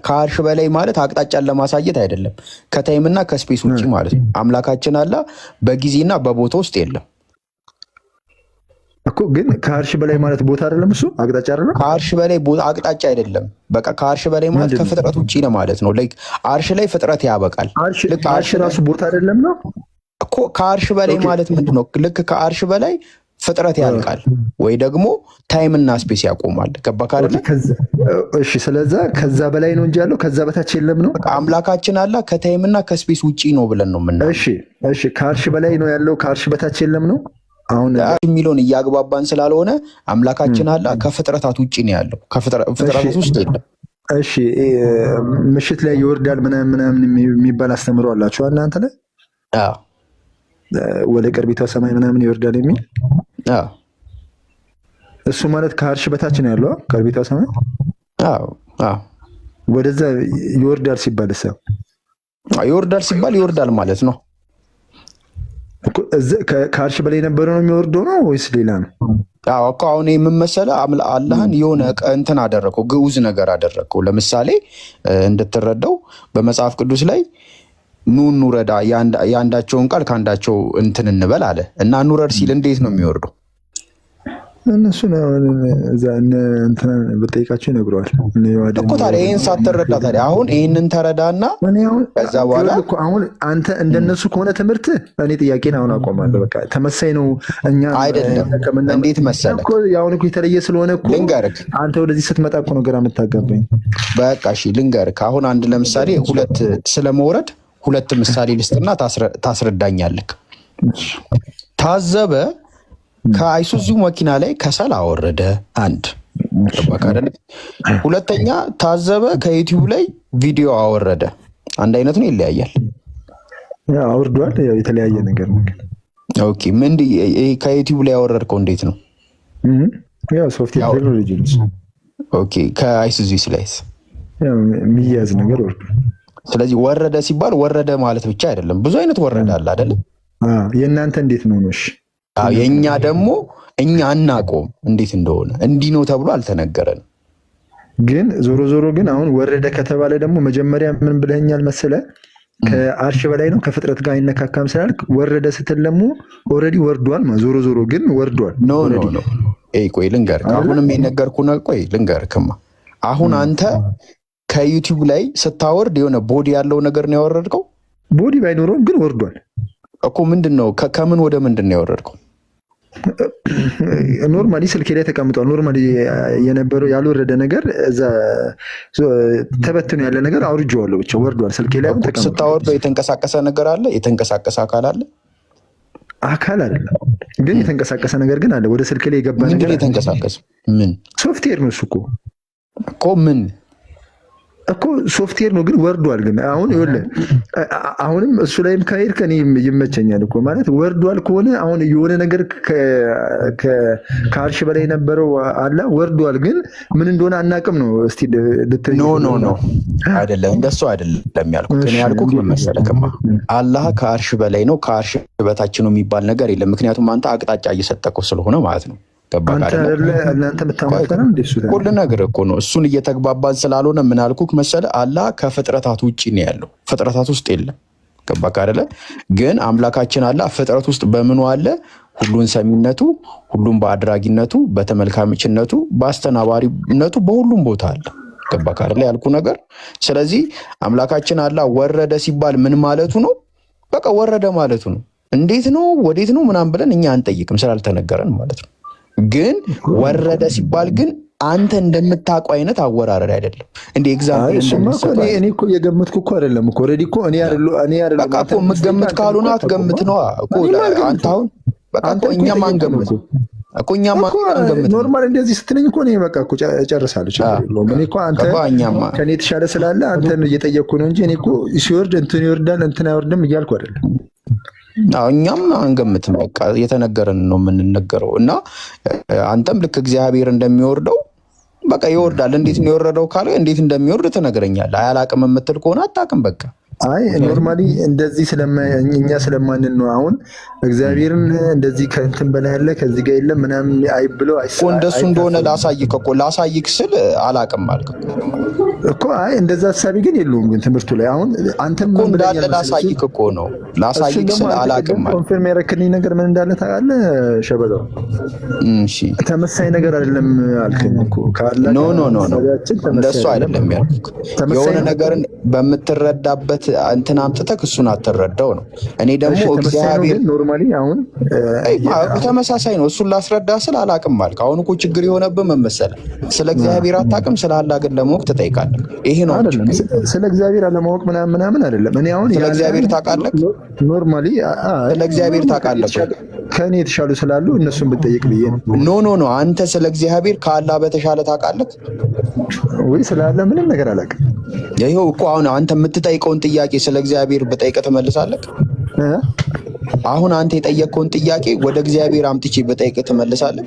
ከአርሽ በላይ ማለት አቅጣጫን ለማሳየት አይደለም፣ ከታይምና ከስፔስ ውጭ ማለት ነው። አምላካችን አላህ በጊዜና በቦታ ውስጥ የለም እኮ። ግን ከአርሽ በላይ ማለት ቦታ አይደለም፣ እሱ አቅጣጫ አይደለም። ከአርሽ በላይ ቦታ አቅጣጫ አይደለም። በቃ ከአርሽ በላይ ማለት ከፍጥረት ውጭ ነው ማለት ነው። ላይክ አርሽ ላይ ፍጥረት ያበቃል። ልክ አርሽ ራሱ ቦታ አይደለም ነው እኮ። ከአርሽ በላይ ማለት ምንድነው? ልክ ከአርሽ በላይ ፍጥረት ያልቃል ወይ ደግሞ ታይምና ስፔስ ያቆማል። ገባህ አይደል? እሺ፣ ስለዛ ከዛ በላይ ነው እንጂ ያለው ከዛ በታች የለም ነው። አምላካችን አላህ ከታይምና ከስፔስ ውጪ ነው ብለን ነው የምናየው። እሺ፣ ከአርሽ በላይ ነው ያለው ከአርሽ በታች የለም ነው። አሁን የሚለውን እያግባባን ስላልሆነ አምላካችን አላህ ከፍጥረታት ውጪ ነው ያለው፣ ከፍጥረታት ውስጥ የለም። እሺ፣ ምሽት ላይ ይወርዳል ምናምን የሚባል አስተምሮ አላችሁ እናንተ ላይ? አዎ፣ ወደ ቅርቢቷ ሰማይ ምናምን ይወርዳል የሚል እሱ ማለት ከአርሽ በታች ነው ያለው ቅርቢቷ ሰማይ። ወደዛ ይወርዳል ሲባል ይወርዳል ማለት ነው። ከአርሽ በላይ የነበረው ነው የሚወርደው ነው ወይስ ሌላ ነው? እኮ አሁን ምን መሰለህ አላህን የሆነ እንትን አደረገው፣ ግዑዝ ነገር አደረገው። ለምሳሌ እንድትረዳው በመጽሐፍ ቅዱስ ላይ ኑ እንውረዳ የአንዳቸውን ቃል ከአንዳቸው እንትን እንበል አለ እና እንውረድ ሲል እንዴት ነው የሚወርደው? እነሱ በጠይቃቸው ይነግረዋል እኮ። ታዲያ ይህን ሳትረዳ ታዲያ አሁን ይህንን ተረዳና ከዛ በኋላ አሁን አንተ እንደነሱ ከሆነ ትምህርት እኔ ጥያቄን አሁን አቆማለሁ። በቃ ተመሳይ ነው። እኛ አይደለም እንዴት መሰለህ አሁን እኮ የተለየ ስለሆነ እኮ ልንገርህ፣ አንተ ወደዚህ ስትመጣ እኮ ነው ግራ የምታጋባኝ። በቃ እሺ ልንገርህ። አሁን አንድ ለምሳሌ ስለመውረድ ሁለት ምሳሌ ልስጥና ታስረዳኛለህ። ታዘበ ከአይሱዙ መኪና ላይ ከሰል አወረደ። አንድ ሁለተኛ ታዘበ ከዩቲዩብ ላይ ቪዲዮ አወረደ። አንድ አይነት ነው? ይለያያል? አውርዷል። የተለያየ ነገር ነው። ኦኬ፣ ምን ከዩቲዩብ ላይ ያወረድከው እንዴት ነው? ያው ሶፍትዌር ቴክኖሎጂ ነው። ኦኬ፣ ከአይሱዙ ስላይስ የሚያዝ ነገር ወርዷል። ስለዚህ ወረደ ሲባል ወረደ ማለት ብቻ አይደለም፣ ብዙ አይነት ወረደ አለ አይደለም? የእናንተ እንዴት ነው ነው? የእኛ ደግሞ እኛ አናውቀውም እንዴት እንደሆነ፣ እንዲህ ነው ተብሎ አልተነገረንም። ግን ዞሮ ግን አሁን ወረደ ከተባለ ደግሞ መጀመሪያ ምን ብለኛል መሰለ? ከአርሽ በላይ ነው ከፍጥረት ጋር አይነካካም ስላልክ ወረደ ስትል ደግሞ ኦልሬዲ ወርዷል። ዞሮ ግን ወርዷል። ኖ ቆይ ልንገርህ፣ አሁንም የነገርኩህ ነው። ቆይ ልንገርህማ፣ አሁን አንተ ከዩቲዩብ ላይ ስታወርድ የሆነ ቦዲ ያለው ነገር ነው ያወረድከው። ቦዲ ባይኖረውም ግን ወርዷል እኮ። ምንድን ነው ከምን ወደ ምንድን ነው ያወረድከው? ኖርማሊ ስልኬ ላይ ተቀምጧል። ኖርማሊ የነበረው ያልወረደ ነገር እዛ ተበትኖ ያለ ነገር አውርጄዋለሁ፣ ብቻ ወርዷል። ስልኬ ላይ ተቀምጧል። ስታወርደው የተንቀሳቀሰ ነገር አለ? የተንቀሳቀሰ አካል አለ? አካል አይደለም ግን የተንቀሳቀሰ ነገር ግን አለ። ወደ ስልኬ ላይ የገባ ነገር። ምንድን ነው የተንቀሳቀሰ? ምን ሶፍትዌር ነው እሱ እኮ ምን እኮ ሶፍትዌር ነው ግን ወርዷል። ግን አሁን ይኸውልህ አሁንም እሱ ላይም ከሄድክ እኔ ይመቸኛል እኮ ማለት ወርዷል ከሆነ አሁን የሆነ ነገር ከአርሽ በላይ የነበረው አለ ወርዷል፣ ግን ምን እንደሆነ አናውቅም ነው። እስቲ ኖ አይደለም፣ እንደሱ አይደለም ያልኩት። እኔ ያልኩት ምን መሰለህማ፣ አላህ ከአርሽ በላይ ነው ከአርሽ በታች ነው የሚባል ነገር የለም። ምክንያቱም አንተ አቅጣጫ እየሰጠከው ስለሆነ ማለት ነው። ሁሉ ነገር እኮ ነው። እሱን እየተግባባን ስላልሆነ ምን አልኩህ መሰለህ፣ አላህ ከፍጥረታት ውጭ ነው ያለው፣ ፍጥረታት ውስጥ የለም። ገባህ አይደለ? ግን አምላካችን አላህ ፍጥረት ውስጥ በምኑ አለ? ሁሉን ሰሚነቱ፣ ሁሉን በአድራጊነቱ፣ በተመልካችነቱ፣ በአስተናባሪነቱ በሁሉም ቦታ አለ። ገባህ አይደለ ያልኩህ ነገር። ስለዚህ አምላካችን አላህ ወረደ ሲባል ምን ማለቱ ነው? በቃ ወረደ ማለቱ ነው። እንዴት ነው ወዴት ነው ምናምን ብለን እኛ አንጠይቅም ስላልተነገረን ማለት ነው። ግን ወረደ ሲባል ግን አንተ እንደምታውቀው አይነት አወራረድ አይደለም። እንደ ኤግዛምፕል እኔ እኮ የገመትኩ እኮ አይደለም እኮ ኦልሬዲ እኮ እኔ አይደለም በቃ እኮ የምትገምት ካልሆነ አትገምት ነው እኮ አንተ አሁን በቃ እኮ እኛም አንገምት እኮ እኛም አንገምት ኖርማል እንደዚህ ስትለኝ እኮ እኔ በቃ እኮ ጨርሳለሁ ችግር የለውም። እኔ እኮ አንተ ከኔ የተሻለ ስላለ አንተን እየጠየቅኩ ነው እንጂ እኔ እኮ ሲወርድ እንትን ይወርዳል እንትን አይወርድም እያልኩ አይደለም። እኛም አንገምትም። በቃ የተነገረን ነው የምንነገረው እና አንተም ልክ እግዚአብሔር እንደሚወርደው በቃ ይወርዳል። እንዴት ነው የወረደው ካለ እንዴት እንደሚወርድ ትነግረኛለህ። አያላቅም የምትል ከሆነ አታውቅም በቃ አይ ኖርማሊ እንደዚህ እኛ ስለማንን ነው አሁን እግዚአብሔርን እንደዚህ ከእንትን በላይ ያለ ከዚህ ጋር የለም ምናምን አይብለው እኮ እንደሱ እንደሆነ ላሳይክ ስል አላቅም አልክ እኮ አይ እንደዛ ሐሳቢ ግን የለውም። ግን ትምህርቱ ላይ አሁን አንተም ምን እንዳለ ላሳይክ እኮ ነው ላሳይክ ስል አላቅም ማለት ኮንፈርም ያደረክልኝ ነገር ምን እንዳለ ታውቃለህ ሸበዛው? እሺ ተመሳሳይ ነገር አይደለም አልከኝ እኮ ካለ ኖ እንደሱ አይደለም ያልኩት። የሆነ ነገርን በምትረዳበት እንትን አምጥተህ እሱን አትረዳው ነው። እኔ ደግሞ እግዚአብሔር ኖርማሊ አሁን ተመሳሳይ ነው። እሱን ላስረዳ ስል አላቅም ማለት አሁን እኮ ችግር የሆነብህ ምን መሰለህ? ስለ እግዚአብሔር አታውቅም፣ ስለ አላህ ግን ለማወቅ ትጠይቃለህ። ይሄ ነው አይደለም። ስለ እግዚአብሔር አለማወቅ ምናምን አይደለም። እኔ አሁን ስለ እግዚአብሔር ታውቃለህ፣ ኖርማሊ ስለ እግዚአብሔር ታውቃለህ። ከኔ የተሻሉ ስላሉ እነሱን ብትጠይቅ ብዬ ነው። ኖ አንተ ስለ እግዚአብሔር ከአላህ በተሻለ ታውቃለህ ወይ? ስለ አላህ ምንም ነገር አላውቅም። ይኸው እኮ አሁን አንተ የምትጠይቀውን ጥያቄ ስለ እግዚአብሔር በጠይቀህ ትመልሳለህ። አሁን አንተ የጠየቀውን ጥያቄ ወደ እግዚአብሔር አምጥቼ በጠይቀህ ትመልሳለህ።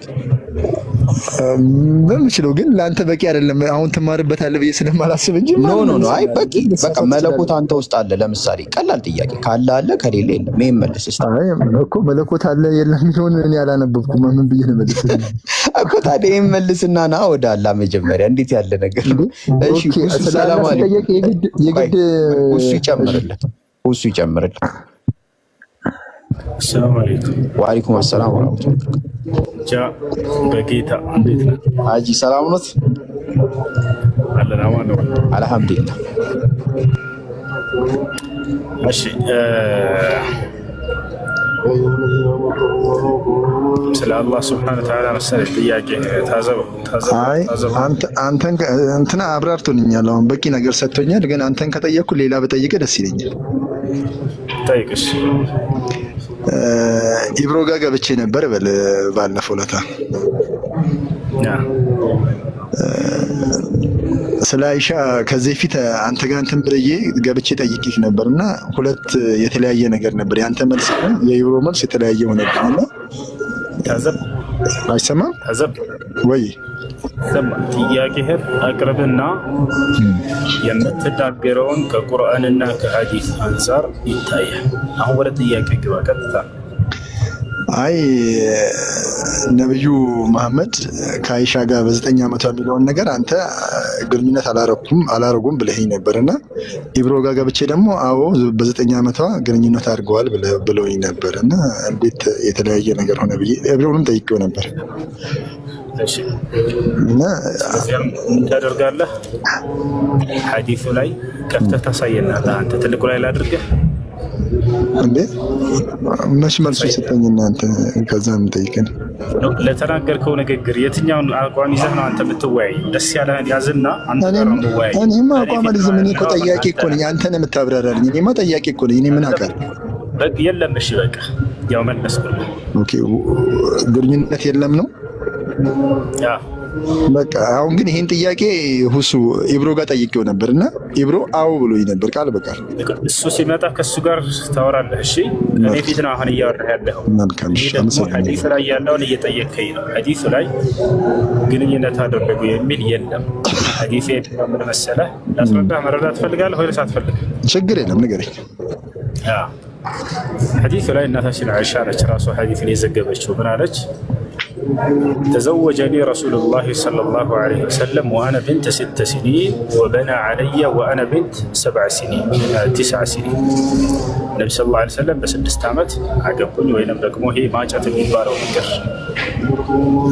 በምችለው ግን ለአንተ በቂ አይደለም። አሁን ትማርበታለህ ብዬ ስለማላስብ እንጂ ኖ አይ በቂ በቃ መለኮት አንተ ውስጥ አለ። ለምሳሌ ቀላል ጥያቄ ካለ አለ ከሌለ የለም። ይሄን መልስ እስቲ እኮ መለኮት አለ የለም የሚለውን እኔ አላነበብኩም። ምን ብዬ ነው መልስ እኮ ታዲያ ይሄን መልስና ና ወደ አላህ መጀመሪያ። እንዴት ያለ ነገር ነው? እሺ ሰላም አለይኩም የግድ እሱ ይጨምርልህ። ሰላም አለይኩም። ወአለይኩም ሰላም ወራህመቱላህ። በጌታ እንዴት ነህ ሀጂ? ሰላም ነው አለን። አማን ነው አልሐምዱሊላህ። እሺ ስለ አላህ ሱብሓነሁ ወተዓላ መሰለኝ ጥያቄ ታዘበው። አንተን እንትና አብራርቶኛል። አሁን በቂ ነገር ሰጥቶኛል። ግን አንተን ከጠየቅኩ ሌላ በጠይቅህ ደስ ይለኛል። ጠይቅሽ። ኢብሮ ጋር ገብቼ ነበር ባለፈው ለታ ስለ አይሻ ከዚህ ፊት አንተ ጋር እንትን ብዬ ገብቼ ጠይቄህ ነበርና ሁለት የተለያየ ነገር ነበር። ያንተ መልስ የኢብሮ መልስ የተለያየ ሆነብኝና ታዘብ አይሰማም ታዘብ ወይ ጥያቄህን አቅርብና የምትናገረውን ከቁርአንና ከሐዲስ አንፃር ይታያል። አሁን ወደ ጥያቄ ግባ ቀጥታ። አይ ነብዩ መሐመድ ከአይሻ ጋር በ9 ዓመቷ የሚለውን ነገር አንተ ግንኙነት አላረጉም ብለኸኝ ነበርና ኢብሮ ጋር ገብቼ ደግሞ አዎ በ9 ዓመቷ ግንኙነት አድርገዋል ብለውኝ ነበርና እንዴት የተለያየ ነገር ሆነ ብዬ ኢብሮንም ጠይቄው ነበር። እና ምን ታደርጋለህ? ሐዲሱ ላይ ከፍተህ ታሳየናለህ። አንተ ትልቁ ላይ ላድርግህ እንዴ? መች መልሱ ሰጠኝና አንተ ከዛም ጠይቀን ለተናገርከው ንግግር የትኛውን አቋም ይዘህ ነው አንተ የምትወያይ? ደስ ያለህን ያዝና አንተ ጋር ነው የምትወያይ። እኔማ አቋም አልይዝም። እኔ እኮ ጠያቂ እኮ ነኝ። አንተ ነህ የምታብራራልኝ። እኔማ ጠያቂ እኮ ነኝ። እኔ ምን አውቃለሁ? የለም። እሺ በቃ ያው መለስኩልህ። ኦኬ ግንኙነት የለም ነው በቃ። አሁን ግን ይሄን ጥያቄ ሁሱ ኢብሮ ጋር ጠይቄው ነበርና ኢብሮ አዎ ብሎኝ ነበር ቃል በቃል። እሱ ሲመጣ ከሱ ጋር ታወራለህ። እሺ እኔ ፊት ነው አሁን እያወራህ ያለኸው። ሐዲስ ላይ ያለውን እየጠየከኝ ነው። ሐዲስ ላይ ግንኙነት አደረጉ የሚል የለም። ሐዲስ ምን መሰለህ ላስረዳህ። መረዳት ትፈልጋለህ ወይስ አትፈልግም? ችግር የለም ንገረኝ። ሐዲስ ላይ እናታችን አይሻ ነች ራሱ ሐዲስን የዘገበችው። ምን አለች? تزوجني رسول الله صلى الله عليه وسلم وأنا بنت 6 سنين وبنى علي وأنا بنت 9 سنين النبي صلى الله عليه وسلم በ6 ዓመት አገቡኝ። ወይንም ደግሞ ይሄ ማጨት የሚባለው ነገር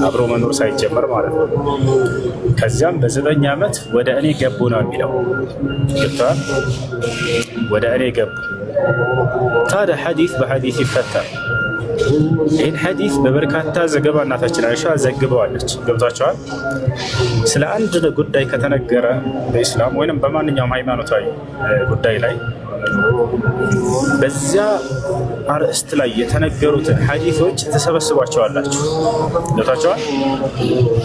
አብሮ መኖር ሳይጀመር ማለት ነው። ከዚያም በ9 ዓመት ወደ እኔ ገቡ ነው የሚለው ገብቶሃል? ወደ እኔ ገቡ። ታዲያ ሐዲስ በሐዲስ ይፈታል። ይህን ሐዲስ በበርካታ ዘገባ እናታችን አይሻ ዘግበዋለች። ገብቷቸዋል። ስለ አንድ ጉዳይ ከተነገረ በኢስላም ወይም በማንኛውም ሃይማኖታዊ ጉዳይ ላይ በዚያ አርእስት ላይ የተነገሩትን ሐዲሶች ተሰበስቧቸዋላችሁ። ገብቷቸዋል።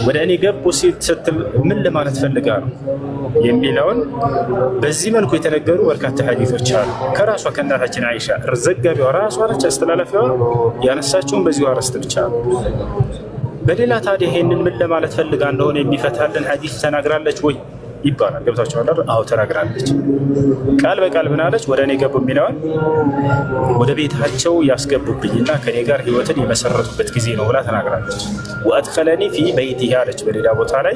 ወደ እኔ ገቡ ስትል ምን ለማለት ፈልጋ ነው የሚለውን በዚህ መልኩ የተነገሩ በርካታ ሐዲሶች አሉ። ከራሷ ከእናታችን አይሻ ዘጋቢዋ ራሷ ነች፣ አስተላለፊዋ ያነሳቸውን በዚሁ አርእስት ብቻ ነው። በሌላ ታዲያ ይሄንን ምን ለማለት ፈልጋ እንደሆነ የሚፈታልን ሐዲስ ተናግራለች ወይ ይባላል። ገብታችኋል? አዎ ተናግራለች። ቃል በቃል ምን አለች? ወደ እኔ ገቡ የሚለውን ወደ ቤታቸው ያስገቡብኝና ከኔ ጋር ህይወትን የመሰረቱበት ጊዜ ነው ብላ ተናግራለች። ወአድኸለኒ ፊ በይቲሂ አለች። በሌላ ቦታ ላይ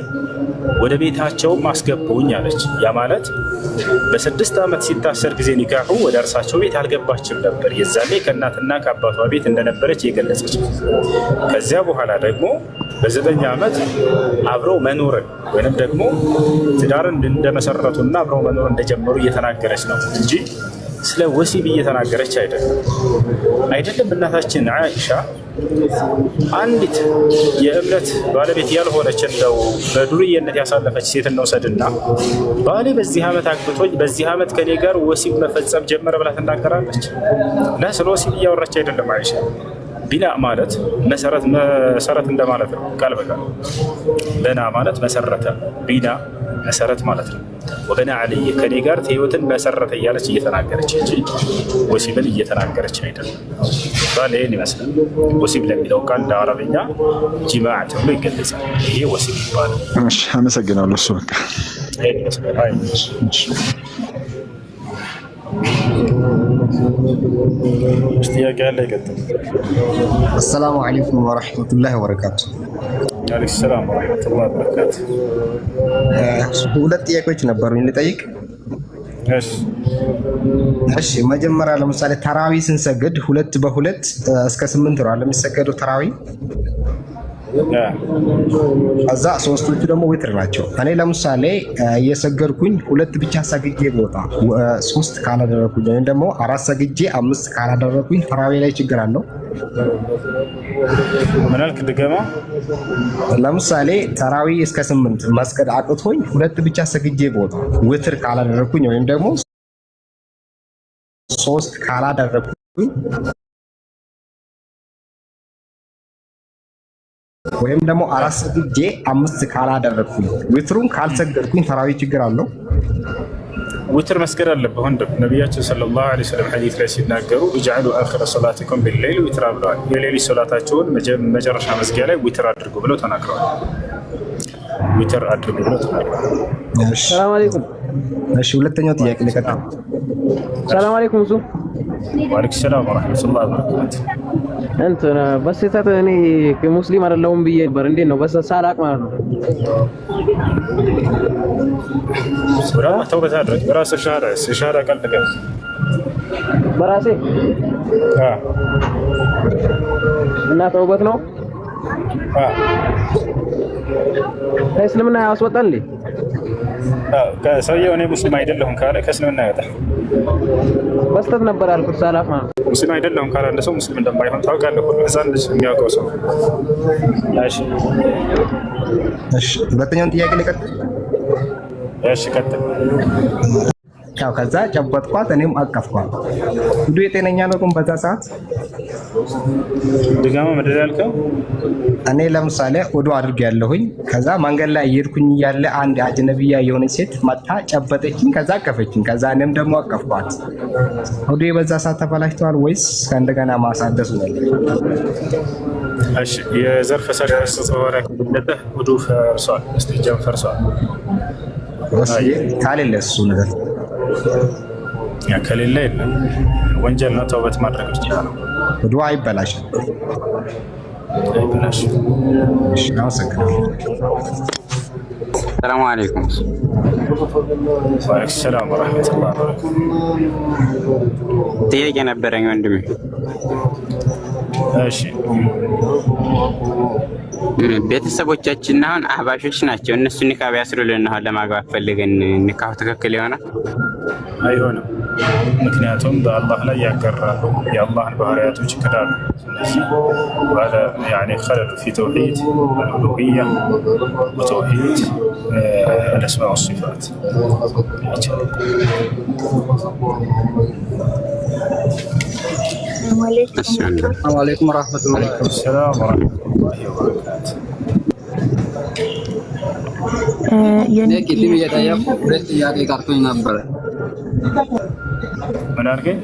ወደ ቤታቸውም አስገቡኝ አለች። ያ ማለት በ6 ዓመት ሲታሰር ጊዜ ኒካሑ ወደ እርሳቸው ቤት አልገባችም ነበር። የዛኔ ከእናትና ከአባቷ ቤት እንደነበረች የገለጸች። ከዚያ በኋላ ደግሞ በ9 ዓመት አብረው መኖርን ወይንም ደግሞ ትዳርን እንደመሰረቱና አብረው መኖር እንደጀመሩ እየተናገረች ነው እንጂ ስለ ወሲብ እየተናገረች አይደለም። እናታችን አይሻ አንዲት የእምነት ባለቤት ያልሆነች እንደው በዱርዬነት ያሳለፈች ሴት እንውሰድና ባሌ በዚህ ዓመት አግብቶኝ በዚህ ዓመት ከኔ ጋር ወሲብ መፈጸም ጀመረ ብላ ትናገራለች። እና ስለ ወሲብ እያወራች አይደለም አይሻ። ቢና ማለት መሰረት እንደማለት ነው። ቃል በቃል በና ማለት መሰረተ፣ ቢና መሰረት ማለት ነው። ወበና አለየ ከኔ ጋር ህይወትን መሰረተ እያለች እየተናገረች እንጂ ወሲብን እየተናገረች አይደለም። ባል ይህን ይመስላል። ወሲብ ለሚለው ቃል እንደ አረብኛ ጂማዕ ተብሎ ይገለጻል። ይሄ ወሲብ ይባላል። አመሰግናለሁ። እሱ በቃ ጥያቄ ያለ ይቀጥል። አሰላሙ አለይኩም ወረሕመቱላሂ ወበረካቱ። አለይኩም ሰላም ወረሕመቱላሂ ወበረካቱ። ሁለት ጥያቄዎች ነበሩኝ ልጠይቅ። እሺ መጀመሪያ ለምሳሌ ተራዊ ስንሰግድ 2 በ2 እስከ 8 ነው የሚሰገደው ተራዊ። እዛ ሶስቶቹ ደግሞ ዊትር ናቸው። እኔ ለምሳሌ እየሰገድኩኝ 2 ብቻ ሰግጄ ቦታ 3 ካላደረኩኝ ወይም ደግሞ 4 ሰግጄ 5 ካላደረኩኝ ተራዊ ላይ ችግር አለው? ምን አልክ? ድገማ። ለምሳሌ ተራዊ እስከ 8 መስገድ አቅቶኝ 2 ብቻ ሰግጄ ቦታ ዊትር ካላደረኩኝ ወይም ደግሞ 3 ካላደረኩኝ ወይም ደግሞ 4 ሰግጄ 5 ካላደረኩኝ ዊትሩን ካልሰገድኩኝ ተራዊ ችግር አለው? ዊትር መስገድ አለብህ ወንድም። ነቢያችን ሰለላሁ ዐለይሂ ወሰለም ሐዲስ ላይ ሲናገሩ ኢጅዐሉ አኺረ ሰላቲኩም ቢለይል ዊትራ ብለዋል። የሌሊት ሶላታቸውን መጨረሻ መዝጊያ ላይ ዊትር አድርጉ ብለው ተናግረዋል። ዊትር አድርጉ ብለው ተናግረዋል። ሰላም አለይኩም። እሺ ሁለተኛው ጥያቄ ልቀጥል። ሰላም አለይኩም። እሱ ወአለይኩም ሰላም ወራህመቱላሂ ወበረካቱ። እንትን በስህተት እኔ ሙስሊም አይደለሁም ብዬ ነበር። እንዴት ነው ሳላቅ ማለት ነው? ሱራማ ተውበት አድርግ። በራስህ ሻሃዳ ቃል ተቀበል። በራሴ እና ተውበት ነው። ከእስልምና ያስወጣል እንዴ? ሰውየው እኔ ሙስሊም አይደለሁም ካለ ከእስልምና ያወጣል። በስተት ነበር ያልኩት ሳላፍ ማለት ነው። ሙስሊም አይደለሁም ካለ አንድ ሰው ሙስሊም እንደማይሆን ታውቃለህ። ሁሉ ህፃን ልጅ የሚያውቀው ሰው። እሺ ሁለተኛውን ጥያቄ ልቀጥል? እሺ ቀጥል። ከዛ ጨበጥኳት፣ እኔም አቀፍኳት። ሁሉ የጤነኛ ነው ግን በዛ ሰዓት ድጋማ ምንድን ያልከው? እኔ ለምሳሌ ወዶ አድርጌያለሁኝ። ከዛ መንገድ ላይ እየሄድኩኝ እያለ አንድ አጅነቢያ የሆነች ሴት መጣ ጨበጠችኝ፣ ከዛ አቀፈችኝ፣ ከዛ እኔም ደግሞ አቀፍኳት። ወዶ በዛ ሰዓት ተበላሽተዋል ወይስ ከእንደገና ማሳደሱ ነው? እሺ የዘር ፈሳሽ ተጽዋራ ከበለጠ ወዶ ፈርሷል፣ እስቲጃም ፈርሷል። ካሌለ እሱ ነገር ያ ከሌለ የለም ወንጀል ነው። ተውበት ማድረግ ብቻ ነው። ወዶ አይበላሽም። እሺ አመሰግናለሁ። ሰላም አለይኩም። ወአለይኩም ሰላም ወራህመቱላሂ ወበረካቱ። ጥያቄ ነበረኝ ወንድሜ። እሺ ቤተሰቦቻችን አሁን አህባሾች ናቸው። እነሱ ኒካህ ቢያስሩልን አሁን ለማግባት ፈልገን ኒካሁ ትክክል ይሆናል? አይሆንም። ምክንያቱም በአላህ ላይ ያጋራሉ፣ የአላህን ባህሪያቶች ይክዳሉ። ስለዚህ وهذا يعني خلل في توحيد الألوهية وتوحيد الأسماء والصفات. السلام عليكم ورحمة الله وبركاته. السلام ورحمة الله وبركاته. እኔ ቅድም እየጠየኩ ሁለት ጥያቄ ቀርቶኝ ነበረ። ምን አድርገኝ?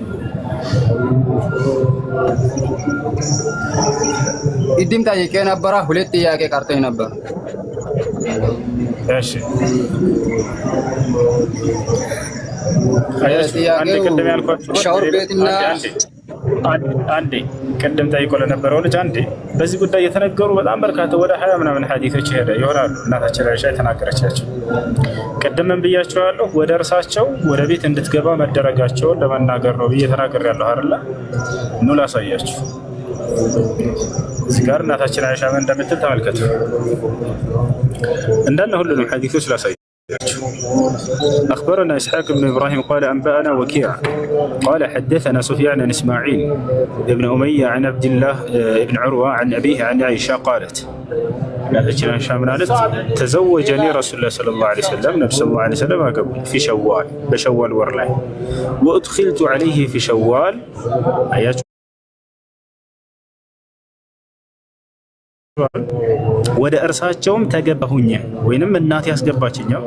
ቅድም ጠይቄ ነበረ፣ ሁለት ጥያቄ ቀርቶኝ ነበር። እሺ ሻወር ቤትና አንዴ ቅድም ጠይቆ ለነበረው ልጅ አንዴ በዚህ ጉዳይ የተነገሩ በጣም በርካታ ወደ 20 ምናምን ሐዲሶች ይሆናሉ። እናታችን አይሻ የተናገረቻቸው ቅድምም ብያቸዋለሁ። ወደ እርሳቸው ወደ ቤት እንድትገባ መደረጋቸውን ለመናገር ነው ብዬ ተናግሬያለሁ አይደለ? ኑ ላሳያችሁ። እዚህ ጋር እናታችን አይሻ ምን እንደምትል ተመልከቱ። እንዳለ ሁሉንም ሐዲሶች ላሳያችሁ። أخبرنا إسحاق بن إبراهيم قال أنبأنا وكيع قال حدثنا سفيان بن إسماعيل بن أمية عن عبد الله بن عروة عن أبيه عن عائشة قالت تزوجني رسول الله صلى الله عليه وسلم نبي صلى الله عليه وسلم في شوال بشوال ورلاي وأدخلت عليه في شوال آيات ወደ እርሳቸውም ተገባሁኝ ወይንም እናቴ ያስገባችኛው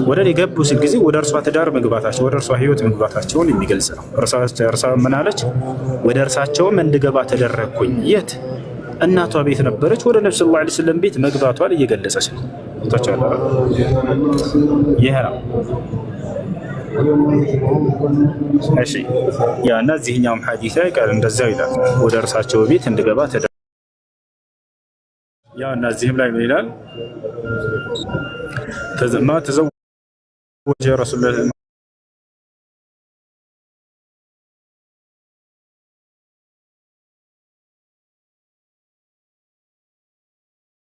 ወደ ሊገቡ ሲል ጊዜ ወደ እርሷ ትዳር መግባታቸው ወደ እርሷ ህይወት መግባታቸውን የሚገልጽ ነው። እርሷ ምን አለች? ወደ እርሳቸውም እንድገባ ተደረግኩኝ። የት? እናቷ ቤት ነበረች። ወደ ነብዩ ሰለላሁ ዐለይሂ ወሰለም ቤት መግባቷን እየገለጸች ነው። ተቻለ ይሄ ነው። እሺ ያ እና እዚህኛውም ሐዲስ ላይ ቃል እንደዛው ይላል። ወደ እርሳቸው ቤት እንድገባ ያ እና እዚህም ላይ ምን ይላል? ما تزوج رسول الله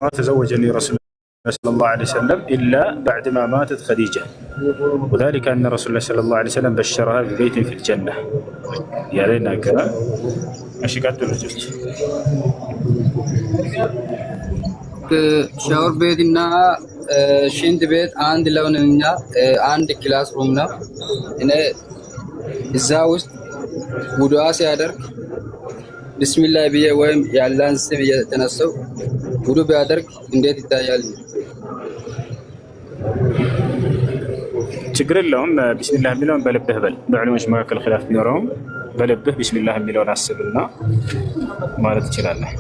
ما تزوجني رسول الله صلى الله عليه وسلم إلا بعدما ماتت خديجة وذلك أن رسول الله صلى الله عليه وسلم بشرها ببيت في الجنة. يا لنا كلام ماشي قاعد تقول ሻወር ቤትና ሽንት ቤት አንድ ለውንኛ አንድ ክላስ ሩም ነው። እኔ እዛ ውስጥ ውዱአ ሲያደርግ ቢስሚላህ ብዬ ወይም ያላን ስም እየተነሳው ውዱ ቢያደርግ እንዴት ይታያል? ችግር የለውም። ቢስሚላህ የሚለውን በልብህ በል። በዕለሞች መካከል ኺላፍ ቢኖረውም በልብህ ቢስሚላህ የሚለውን አስብና ማለት ትችላለህ።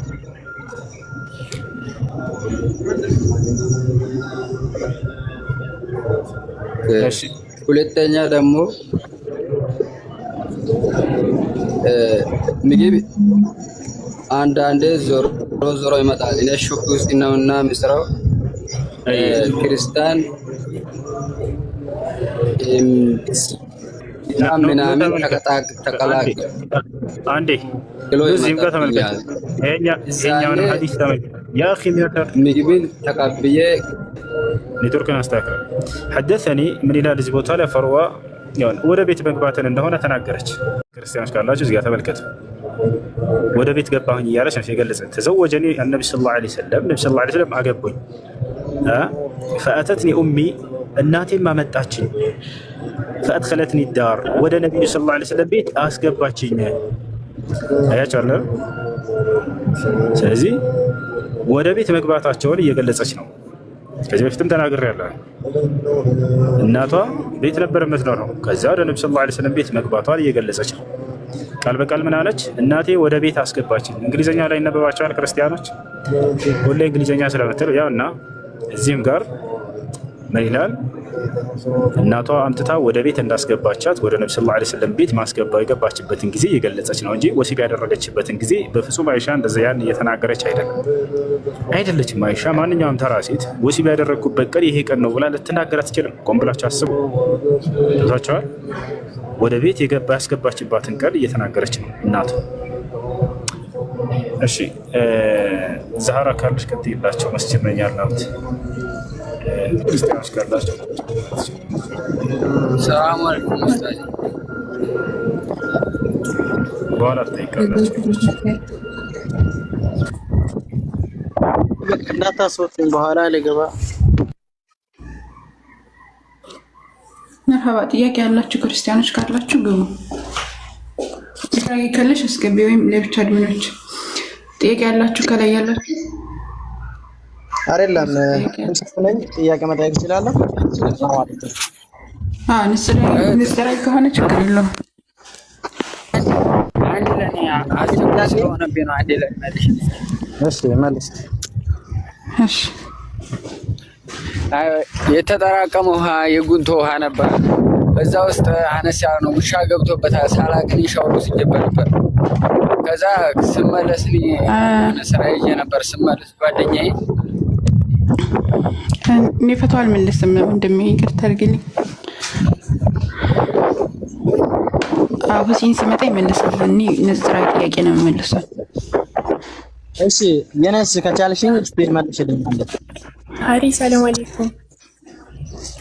ሁለተኛ ደግሞ ምግብ አንዳንዴ ዞሮ ዞሮ ይመጣል። እኔ ሹክ ውስጥ ነውና ምስራው ክርስቲያን ምናምን ተቀላቀለ። አንዴ እዚህም ጋር ተመልከቱ። ይሄኛውን ሐዲስ ተመልከቱ። يا أخي ምግብን ተቀብዬ ኔትወርክን አስተካክል። ሐደሰኒ ምን ይላል እዚህ ቦታ ላይ ፈርዋ ወደ ቤት መግባትን እንደሆነ ተናገረች። ክርስቲያኖች ካላችሁ እዚህ ጋር ተመልከቱ። ወደ ቤት ገባሁኝ እያለች ነው የገለጸች። ተዘወጀኒ النبي صلى الله عليه وسلم ነብዩ ሰለላሁ ዐለይሂ ወሰለም አገቡኝ። فأتتني أمي እናቴም አመጣችኝ። فأدخلتني الدار ወደ ነብዩ ሰለላሁ ዐለይሂ ወሰለም ቤት አስገባችኝ። አያችሁ አለ። ስለዚህ ወደ ቤት መግባታቸውን እየገለጸች ነው። ከዚህ በፊትም ተናግሬያለሁ። እናቷ ቤት ነበር የምትኖረው። ከዛ ወደ ነብዩ ሰለላሁ ዐለይሂ ወሰለም ቤት መግባቷን እየገለጸች ነው። ቃል በቃል ምን አለች? እናቴ ወደ ቤት አስገባችኝ። እንግሊዘኛ ላይ ይነበባቸዋል ክርስቲያኖች ሁሌ እንግሊዘኛ ስለምትል ያው እና እዚህም ጋር ምን ይላል? እናቷ አምጥታ ወደ ቤት እንዳስገባቻት ወደ ነብዩ ሰለላሁ ዐለይሂ ወሰለም ቤት ማስገባ የገባችበትን ጊዜ እየገለጸች ነው እንጂ ወሲብ ያደረገችበትን ጊዜ በፍጹም አይሻ እንደዛ ያን እየተናገረች አይደለችም። አይሻ ማንኛውም ተራ ሴት ወሲብ ያደረግኩበት ቀን ይሄ ቀን ነው ብላ ልትናገር አትችልም። ቆም ብላችሁ አስቡ። ታውቃላችሁ፣ ወደ ቤት ያስገባችባትን ቀን እየተናገረች ነው እናቷ። እሺ ዛህራ ካለሽ ቀጥይላቸው። መስጂድ ነኝ ያለሁት። ክርስቲያኖች ካላቸው ሰላም አለይኩም ኡስታዝ። በኋላ ትጠይቃላችሁ። እንዳታስወጡኝ በኋላ ልገባ። መርሐባ። ጥያቄ ያላችሁ ክርስቲያኖች ካላችሁ ግቡ። ጥያቄ ካለሽ አስገቢ፣ ወይም ለብቻ አድሚኖች ጥያቄ ያላችሁ ከላይ ያላችሁ አይደለም ነኝ ጥያቄ መጠየቅ እችላለሁ? ንስራይ ከሆነ ችግር የለውም። አንድ ለኔ አስቸጋሪ ስለሆነብኝ ነው። አንድ ለኔ መልሽ። እሺ መልስ። እሺ የተጠራቀመ ውሃ የጉንቶ ውሃ ነበር። በዛ ውስጥ አነስ ያለ ነው። ውሻ ገብቶበታል። ሳላቅን ሻወር ወስጄበት ነበር። ከዛ ስመለስ ስራ ይዤ ነበር። ስመለስ ጓደኛዬ እኔ ፈቷ አልመለስም። ወንድሜ ይቅርታ አድርግልኝ። ሁሴን ሲመጣ ይመልሳል። እኔ ነዝራ ጥያቄ ነው የምመልሰው። እሺ የነስ ከቻልሽኝ ስፔል መልሽልኝ። ሀሪ ሰላም አለይኩም።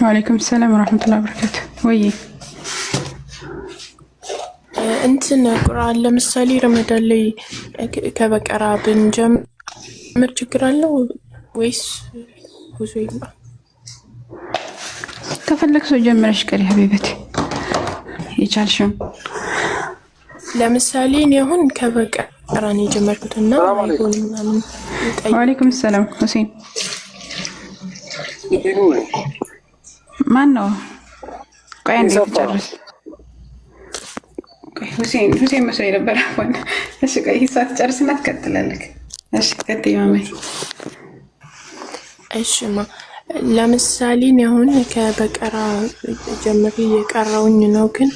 ወአለይኩም ሰላም ወራህመቱላሂ ወበረካቱ። ወይ እንትን ቁርአን ለምሳሌ ረመዳን ላይ ከበቀራ ብንጀምር ችግር አለው ወይስ ብዙ ይባ? ከፈለክ ሰው ጀምረሽ ቀሪ ሀቢበቴ የቻልሽውን። ለምሳሌ እኔ አሁን ከበቀራ ነው የጀመርኩትና አይሆን ምናምን። ወአለይኩም ሰላም ሁሴን። ማን ነው? ቆይ አንዴ ትጨርስ። ቆይ ሁሴን መስሎኝ ነበር አሁን። እሺ ቆይ ሂሳብ ጨርስና ትቀጥላለህ። እሺ ቀጥይ ማማዬ። እሺማ ለምሳሌ እኔ አሁን ከበቀራ ጀምሬ የቀረውኝ ነው፣ ግን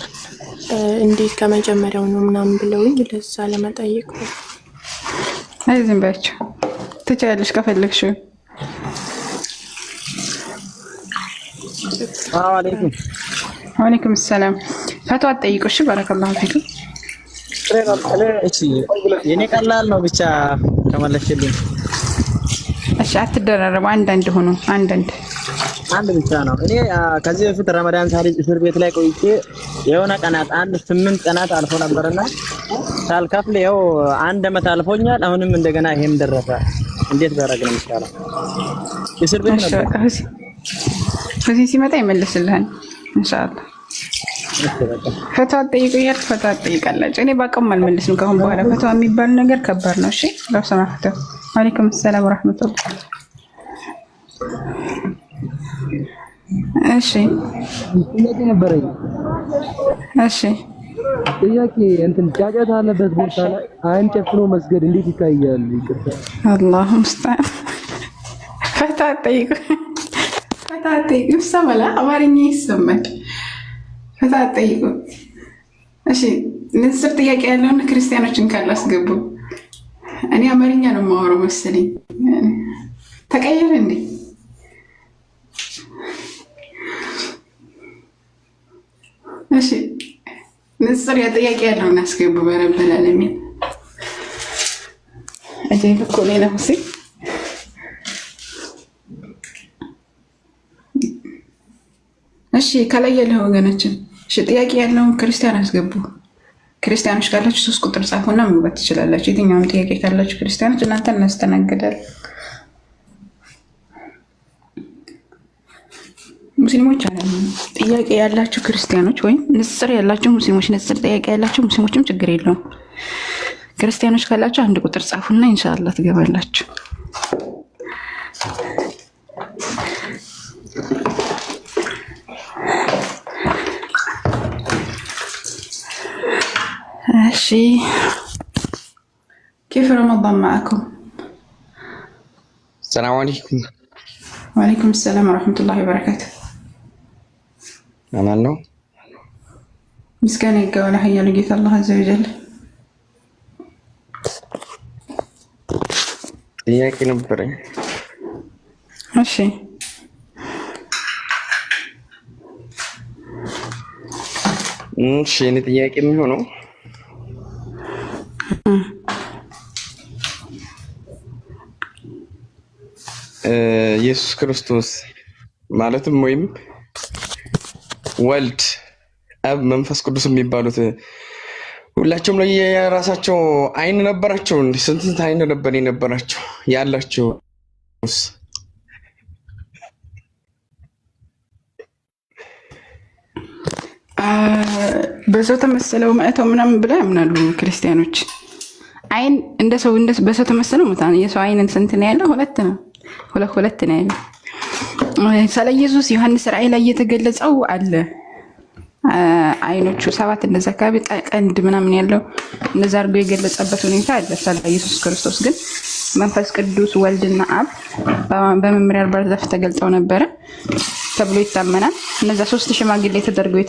እንዴት ከመጀመሪያው ነው ምናምን ብለውኝ ለዛ ለመጠየቅ ነው። አይ ዝም በያቸው ትችያለሽ ከፈለግሽ። አለይኩም ወአለይኩም ሰላም። ፈትዋ ጠይቁሽ። ባረከላሁ ፊክ። እሺ የኔ ቀላል ነው ብቻ ከመለሽልኝ። እሺ አትደራረቡ። አንዳንድ ሆኖ አንድ ብቻ ነው። እኔ ከዚህ በፊት ረመዳን ሳልይዝ እስር ቤት ላይ ቆይቼ የሆነ ቀናት 8 ቀናት አልፎ ነበርና ሳልከፍል ይኸው 1 ዓመት አልፎኛል። አሁንም እንደገና ይሄም ደረሰ። እንዴት ባረግ ነው የሚሻለው? እስር ቤት ነበር። ሁሴን ሲመጣ ይመልስልሃል ኢንሻአላህ። ፈትዋ ጠይቁ እያልክ ፈትዋ ትጠይቃላችሁ። እኔ ባቀም አልመልስም ከአሁን በኋላ። ፈትዋ የሚባል ነገር ከባድ ነው። እሺ ለብሰማ ፈትዋ። ወአለይኩም ሰላም ወራህመቱላህ። እሺ ጥያቄ ነበረኝ። እሺ ጥያቄ እንትን ጫጫታ አለበት ቦታ ላይ አይን ጨፍኖ መስገድ እንዴት ይታያል? ይቅርታ አላሁ ሙስተዓን። ፈትዋ ጠይቁ ፈታጠይቁ። ይሰማል፣ አማርኛ ይሰማል። ፈታጠይቁ። እሺ ንስር ጥያቄ ያለውን ክርስቲያኖችን ካላስገቡ። እኔ አማርኛ ነው የማወራው መሰለኝ። ተቀየረ እንዴ? እሺ ንስር ጥያቄ ያለውን አስገቡ። በረበል ዓለሚን አጀይብ እኮ ነው ሁሴን። እሺ ከላይ ያለው ወገናችን እሺ ጥያቄ ያለውን ክርስቲያን አስገቡ። ክርስቲያኖች ካላችሁ 3 ቁጥር ጻፉና መግባት ትችላላችሁ። የትኛውም ጥያቄ ካላችሁ ክርስቲያኖች እናንተ እናስተናግዳለን። ሙስሊሞች አይደለም ጥያቄ ያላችሁ ክርስቲያኖች ወይም ንጽጽር ያላችሁ ሙስሊሞች፣ ንጽጽር ጥያቄ ያላችሁ ሙስሊሞችም ችግር የለውም። ክርስቲያኖች ካላችሁ 1 ቁጥር ጻፉና ኢንሻአላህ ትገባላችሁ። እሺ كيف رمضان معكم؟ السلام عليكم. وعليكم السلام ورحمة الله وبركاته. أمان ነው? ምስጋና ይገባል ኃያሉ ጌታ አላህ አዘ ወጀል። ጥያቄ ነበረኝ። እሺ እኔ ጥያቄ የሚሆነው ኢየሱስ ክርስቶስ ማለትም ወይም ወልድ አብ መንፈስ ቅዱስ የሚባሉት ሁላቸውም ላይ የራሳቸው አይን ነበራቸው። ስንት አይን ነበር የነበራቸው ያላቸው? በሰው ተመሰለው መእተው ምናምን ብለው ያምናሉ ክርስቲያኖች። አይን እንደ ሰው በሰው ተመሰለው መታ የሰው አይን ስንት ነው ያለው? ሁለት ነው። ሁለት ነው ያለው። ስለ ኢየሱስ ዮሐንስ ራእይ ላይ የተገለጸው አለ አይኖቹ 7 እንደዛ አካባቢ ቀንድ ምናምን ያለው እንደዛ አድርጎ የገለጸበት ሁኔታ አለ። ስለ ኢየሱስ ክርስቶስ ግን መንፈስ ቅዱስ ወልድና አብ በመምሪያ ባርዛፍ ተገልጸው ነበረ ተብሎ ይታመናል። እነዛ 3 ሽማግሌ ተደርገው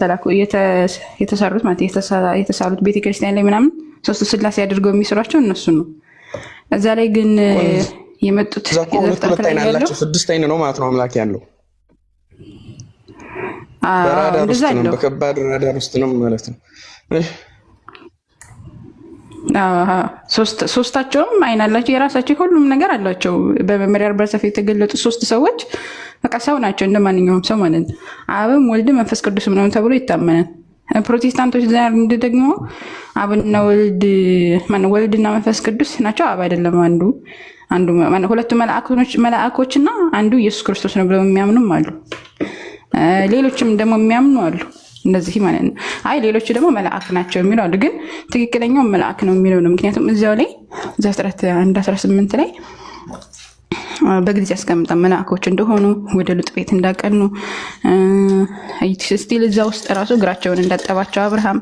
የተሰሩት ማለት የተሳሉት ቤተክርስቲያን ላይ ምናምን 3 ስላሴ አድርገው የሚሰሯቸው እነሱ ነው። እዛ ላይ ግን የመጡት ሁለት አይን አላቸው። 6 አይን ነው ማለት ነው አምላክ ያለው። በራዳር ውስጥ ነው፣ በከባድ ራዳር ውስጥ ነው ማለት ነው። ሶስታቸውም አይን አላቸው፣ የራሳቸው ሁሉም ነገር አላቸው። በመመሪያ በሰፊ የተገለጡ 3 ሰዎች በቃ ሰው ናቸው እንደማንኛውም ሰው ማለት ነው። አብም ወልድ መንፈስ ቅዱስ ምናምን ተብሎ ይታመናል። ፕሮቴስታንቶች ዘንድ ደግሞ አብና ወልድና መንፈስ ቅዱስ ናቸው። አብ አይደለም አንዱ ሁለቱ መላእኮችና አንዱ ኢየሱስ ክርስቶስ ነው ብለው የሚያምኑም አሉ። ሌሎችም ደግሞ የሚያምኑ አሉ እንደዚህ ማለት ነው። አይ ሌሎቹ ደግሞ መልአክ ናቸው የሚሉ አሉ። ግን ትክክለኛው መልአክ ነው የሚለው ነው። ምክንያቱም እዚያው ላይ ዘፍጥረት 1:18 ላይ በግልጽ ያስቀምጣል መልአኮች እንደሆኑ ወደ ሉጥ ቤት እንዳቀኑ ስቲል እዛ ውስጥ ራሱ እግራቸውን እንዳጠባቸው አብርሃም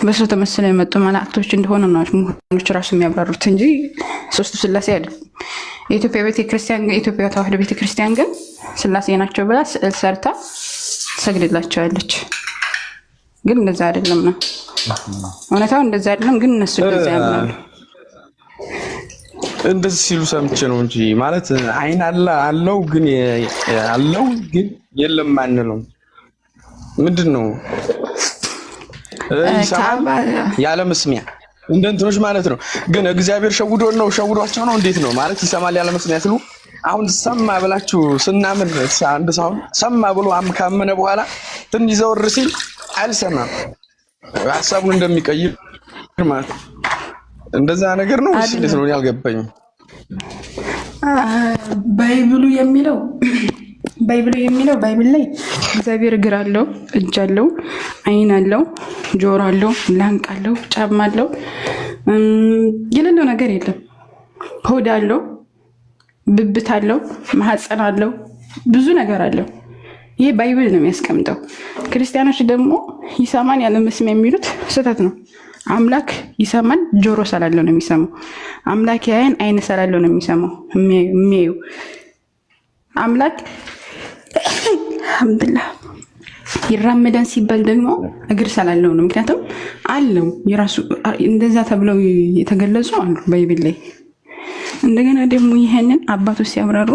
በሰው ተመስለው የመጡ መላእክቶች እንደሆኑ ነው ምሁራኖች ራሱ የሚያብራሩት እንጂ 3ቱ ስላሴ አይደለም። የኢትዮጵያ ተዋሕዶ ቤተክርስቲያን ግን ስላሴ ናቸው ብላ ስዕል ሰርታ ትሰግድላቸዋለች። ግን እንደዛ አይደለም ነው እውነታው፣ እንደዛ አይደለም። ግን እነሱ እንደዛ ያምናሉ። እንደዚህ ሲሉ ሰምቼ ነው እንጂ ማለት አይን አለው ግን የለም አንለው። ምንድን ነው ያለ መስሚያ እንደ እንትኖች ማለት ነው። ግን እግዚአብሔር ሸውዷቸው ነው እንዴት ነው ማለት ይሰማል ያለ መስሚያ ስሉ አሁን ሰማ ብላችሁ ስናምን አንድ ሰው ሰማ ብሎ ካመነ በኋላ ትንሽ ዘወር ሲል አልሰማም ሐሳቡን እንደሚቀይር ማለት እንደዛ ነገር ነው ወይስ እንዴት ነው? ያልገባኝ ባይብሉ የሚለው ባይብል ላይ እግዚአብሔር እግር አለው፣ እጅ አለው፣ አይን አለው፣ ጆሮ አለው፣ ላንቃ አለው፣ ጫማ አለው፣ የሌለው ነገር የለም። ሆድ አለው፣ ብብት አለው፣ ማህፀን አለው፣ ብዙ ነገር አለው። ይሄ ባይብል ነው የሚያስቀምጠው። ክርስቲያኖች ደግሞ ይሰማን ያለ መስሚያ የሚሉት ስህተት ነው። አምላክ ይሰማን ጆሮ ስላለው ነው የሚሰማው። አምላክ ያየን አይን ስላለው ነው የሚሰማው የሚያዩ። አምላክ አልሐምዱሊላህ ይራመዳን ሲባል ደግሞ እግር ስላለው ነው። ምክንያቱም አለው የራሱ እንደዛ ተብለው የተገለጹ አሉ ባይብል ላይ። እንደገና ደግሞ ይሄንን አባቶች ሲያብራሩ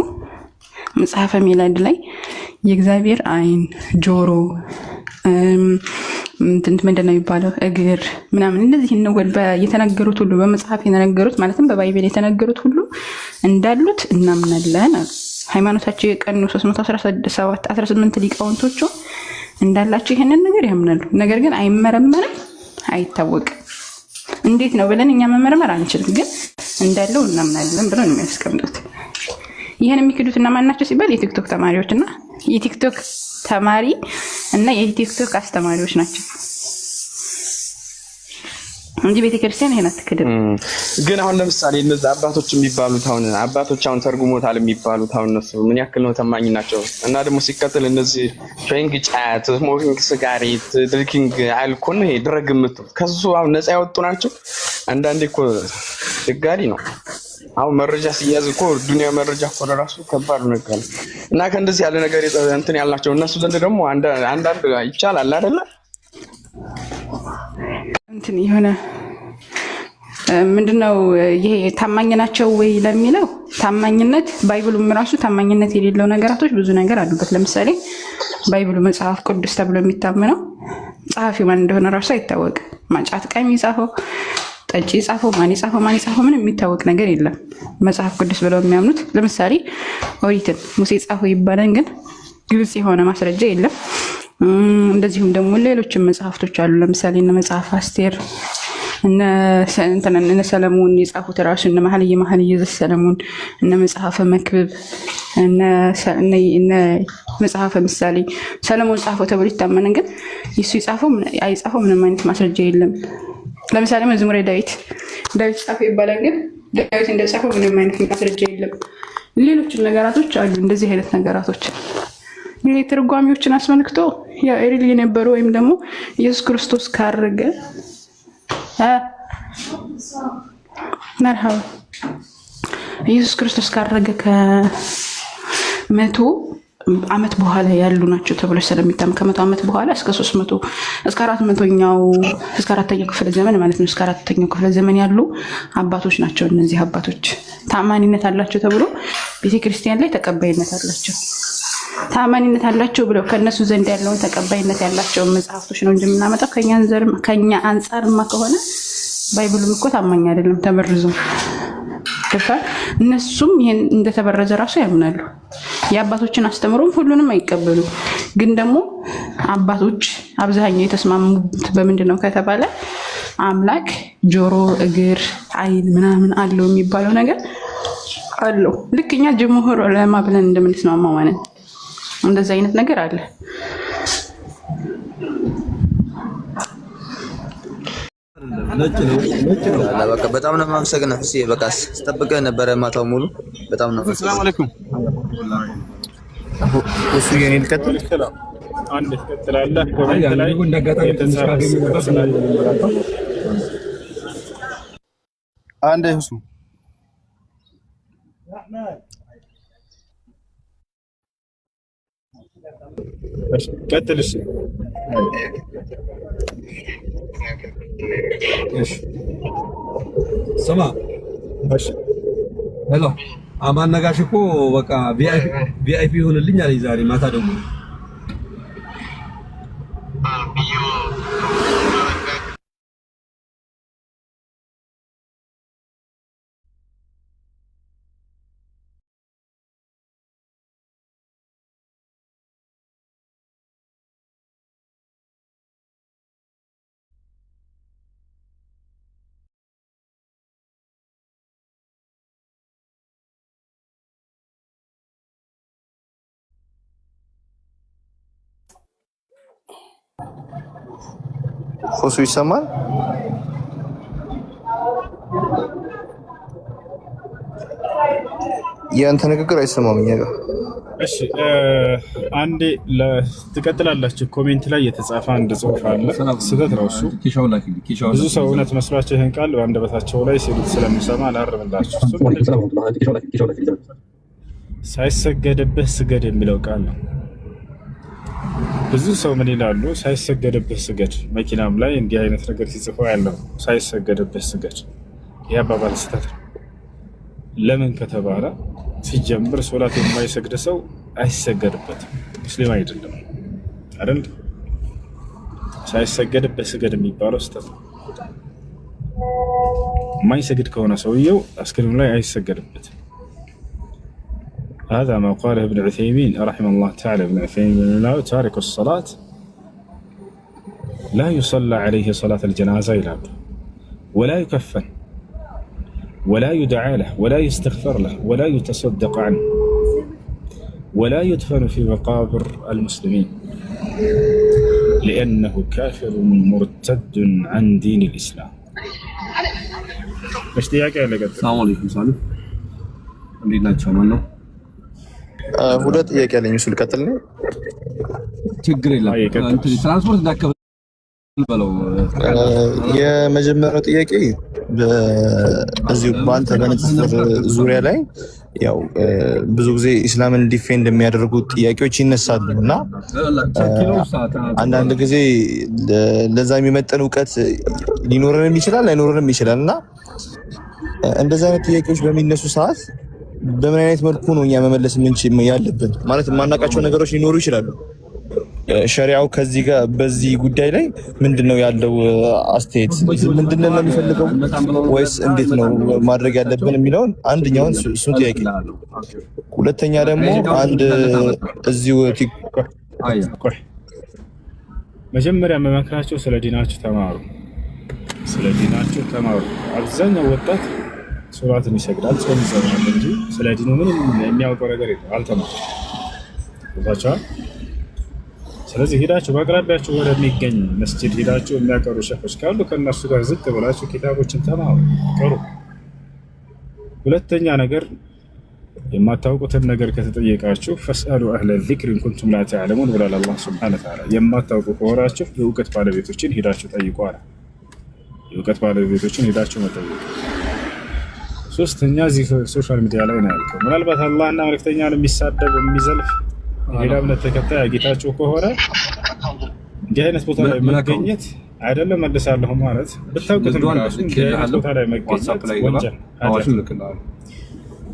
መጽሐፈ ሚላድ ላይ የእግዚአብሔር አይን፣ ጆሮ፣ ምንድን ነው የሚባለው እግር ምናምን እንደዚህ የተነገሩት ሁሉ በመጽሐፍ የተነገሩት ማለትም በባይብል የተነገሩት ሁሉ እንዳሉት እናምናለን። ሃይማኖታቸው የቀኑ 318 ሊቃውንቶቹ እንዳላቸው ይሄንን ነገር ያምናሉ። ነገር ግን አይመረመርም፣ አይታወቅም። እንዴት ነው ብለን እኛ መመርመር አንችልም፣ ግን እንዳለው እናምናለን ብለው ነው የሚያስቀምጡት። ይሄን የሚክዱት እና ማን ናቸው ሲባል የቲክቶክ ተማሪዎች እና የቲክቶክ ተማሪ እና የቲክቶክ አስተማሪዎች ናቸው እንጂ ቤተክርስቲያን ይሄን አትክድም። ግን አሁን ለምሳሌ እነዚህ አባቶች የሚባሉት አሁን ተርጉሞታል የሚባሉት አሁን እነሱ ምን ያክል ነው ታማኝ ናቸው? እና ደግሞ ሲቀጥል እነዚህ ሾይንግ ጫት፣ ስሞኪንግ፣ ሲጋሬት፣ ድሪኪንግ አልኮል ነው ድረግ የምትሉት ከሱ አሁን ነፃ ያወጡ ናቸው? አንዳንዴ እኮ ችጋሪ ነው። አሁን መረጃ ሲያዝ እኮ ዱንያ መረጃ እኮ ለራሱ ከባድ ነገር ነው። እና ከእንደዚህ ያለ ነገር እንትን ያልናቸው እነሱ ዘንድ ደግሞ አንዳንድ ይቻላል አይደለ? እንትን የሆነ ምንድነው ይሄ ታማኝ ናቸው ወይ ለሚለው ታማኝነት ባይብሉም ራሱ ታማኝነት የሌለው ነገራቶች ብዙ ነገር አሉበት። ለምሳሌ ባይብሉ መጽሐፍ ቅዱስ ተብሎ የሚታመነው ጸሐፊው ማን እንደሆነ ራሱ አይታወቅም። ማጫት ቀሚ ጻፈው ጠጪ የጻፈው ማን የጻፈው ምንም የሚታወቅ ነገር የለም። መጽሐፍ ቅዱስ ብለው የሚያምኑት ለምሳሌ ኦሪትን ሙሴ ጻፈው ይባላል፣ ግን ግልጽ የሆነ ማስረጃ የለም። እንደዚሁም ደግሞ ሌሎችም መጽሐፍቶች አሉ። ለምሳሌ እነ መጽሐፍ አስቴር እነ ሰለሞን የጻፉት ራሱ እነ መኃልየ ዘሰለሞን እነ መጽሐፈ መክብብ እነ መጽሐፈ ምሳሌ ሰለሞን ጻፈው ተብሎ ይታመናል፣ ግን እሱ አይጻፈው ምንም አይነት ማስረጃ የለም። ለምሳሌ መዝሙረ ዳዊት ጻፈው ይባላል፣ ግን ዳዊት እንደጻፈው ምንም አይነት ማስረጃ የለም። ሌሎች ነገራቶች አሉ። እንደዚህ አይነት ነገራቶች ይሄ ትርጓሚዎችን አስመልክቶ ያው ኤሪል የነበሩ ወይም ደግሞ ኢየሱስ ክርስቶስ ካረገ መርሃባ ኢየሱስ ክርስቶስ ካረገ ከ100 ዓመት በኋላ ያሉ ናቸው ተብሎ ስለሚታመን ከ100 ዓመት በኋላ እስከ 300 እስከ 400ኛው እስከ 4ኛው ክፍለ ዘመን ማለት ነው። እስከ 4ኛው ክፍለ ዘመን ያሉ አባቶች ናቸው። እነዚህ አባቶች ታማኝነት አላቸው ተብሎ ቤተክርስቲያን ላይ ተቀባይነት አላቸው። ታማኝነት አላቸው ብለው ከነሱ ዘንድ ያለውን ተቀባይነት ያላቸው መጽሐፍቶች ነው እንጂ የምናመጣው ከኛ አንፃርማ ከሆነ ባይብሉም እኮ ታማኝ አይደለም፣ ተበርዞ ከፋ። እነሱም ይሄን እንደተበረዘ ራሱ ያምናሉ። የአባቶችን አስተምሮም ሁሉንም አይቀበሉ። ግን ደግሞ አባቶች አብዛኛው የተስማሙት በምንድነው ከተባለ አምላክ ጆሮ፣ እግር፣ አይን ምናምን አለው የሚባለው ነገር አለው። ልክኛ ጅምሁር ዑለማ ብለን እንደምንስማማው ማለት እንደዛ አይነት ነገር አለ። በቃ በጣም ነው የማመሰግነው። እሺ በቃ ስጠብቅህ ነበረ ማታው ሙሉ። በጣም ነው። ሰላም አለይኩም። እሱ የኔ ልቀጥል አንድ ትቀጥላለህ። ኮሜንት ላይ አንድ እሱ ቀጥል። እሺ ስማ፣ እሺ ሄሎ፣ አማን ነጋሽ እኮ በቃ ቪአይፒ ይሆንልኝ አለኝ ዛሬ ማታ ደግሞ ፎሱ ይሰማል? ያንተ ንግግር አይሰማም እኛ ጋር። እሺ አንዴ ትቀጥላላችሁ። ኮሜንት ላይ የተጻፈ አንድ ጽሑፍ አለ፣ ስህተት ነው እሱ። ብዙ ሰው እውነት መስሏቸው ይህን ቃል በአንደበታቸው ላይ ሲሉት ስለሚሰማ ላርምላችሁ። ሳይሰገድብህ ስገድ የሚለው ቃል ነው። ብዙ ሰው ምን ይላሉ? ሳይሰገድብህ ስገድ። መኪናም ላይ እንዲህ አይነት ነገር ሲጽፈው ያለው ሳይሰገድብህ ስገድ። ይህ አባባል ስህተት ነው። ለምን ከተባለ ሲጀምር ሶላት የማይሰግድ ሰው አይሰገድበትም፣ ሙስሊም አይደለም አይደል? ሳይሰገድብህ ስገድ የሚባለው ስህተት ነው። የማይሰግድ ከሆነ ሰውየው አስክሪኑ ላይ አይሰገድበትም። هذا ما قاله ابن عثيمين رحمه الله تعالى. ابن عثيمين لا تارك الصلاة لا يصلى عليه صلاة الجنازة إلى ولا يكفن ولا يدعى له ولا يستغفر له ولا يتصدق عنه ولا يدفن في مقابر المسلمين لأنه كافر مرتد عن دين الإسلام. مش دياك يا لقد. السلام عليكم صالح. عندنا شو ሁለት ጥያቄ አለኝ። እሱ ልቀጥል ነው? ችግር የለም። ትራንስፖርት እንዳከበል በለው። የመጀመሪያው ጥያቄ በዚሁ በአንተ በንጽጽር ዙሪያ ላይ ያው ብዙ ጊዜ ኢስላምን ዲፌንድ የሚያደርጉ ጥያቄዎች ይነሳሉ እና አንዳንድ ጊዜ ለዛ የሚመጠን እውቀት ሊኖረንም ይችላል ላይኖረንም ይችላል እና እንደዚህ አይነት ጥያቄዎች በሚነሱ ሰዓት በምን አይነት መልኩ ነው እኛ መመለስ ያለብን? ማለት የማናውቃቸው ነገሮች ሊኖሩ ይችላሉ። ሸሪዓው ከዚህ ጋር በዚህ ጉዳይ ላይ ምንድነው ያለው አስተያየት? ምንድነው የሚፈልገው ወይስ እንዴት ነው ማድረግ ያለብን የሚለውን አንደኛውን እሱን ጥያቄ። ሁለተኛ ደግሞ አንድ እዚሁ መጀመሪያ መመክራቸው ስለ ዲናችሁ ተማሩ፣ ስለ ዲናችሁ ተማሩ። አብዛኛው ወጣት ሶላትን ይሰግዳል፣ ጾም ይጾማል እንጂ ስለ ዲኑ ምንም የሚያውቀው ነገር የለም፣ አልተማረም። ቦታቻ ስለዚህ ሄዳችሁ በአቅራቢያችሁ ወደሚገኝ መስጂድ ሄዳችሁ የሚያቀሩ ሸኾች ካሉ ከእነሱ ጋር ዝቅ ብላችሁ ኪታቦችን ተማሩ፣ ቅሩ። ሁለተኛ ነገር የማታውቁትን ነገር ከተጠየቃችሁ ፈስአሉ አህለ ዚክር ኢን ኩንቱም ላ ተዕለሙን ብሏል አላህ ሱብሓነሁ ወተዓላ። የማታውቁ ከሆናችሁ የእውቀት ባለቤቶችን ሄዳችሁ ጠይቁ አለ። የእውቀት ባለቤቶችን ሄዳችሁ መጠየቅ። ሶስተኛ እዚህ ሶሻል ሚዲያ ላይ ነው ያልከው። ምናልባት አላህና መልእክተኛን የሚሳደብ የሚዘልፍ ሌላ እምነት ተከታይ አግኝታችሁ ከሆነ እንዲህ አይነት ቦታ ላይ መገኘት አይደለም መልሳለሁ ማለት ብታውቁትም ራሱ እንዲህ አይነት ቦታ ላይ መገኘት ወንጀል።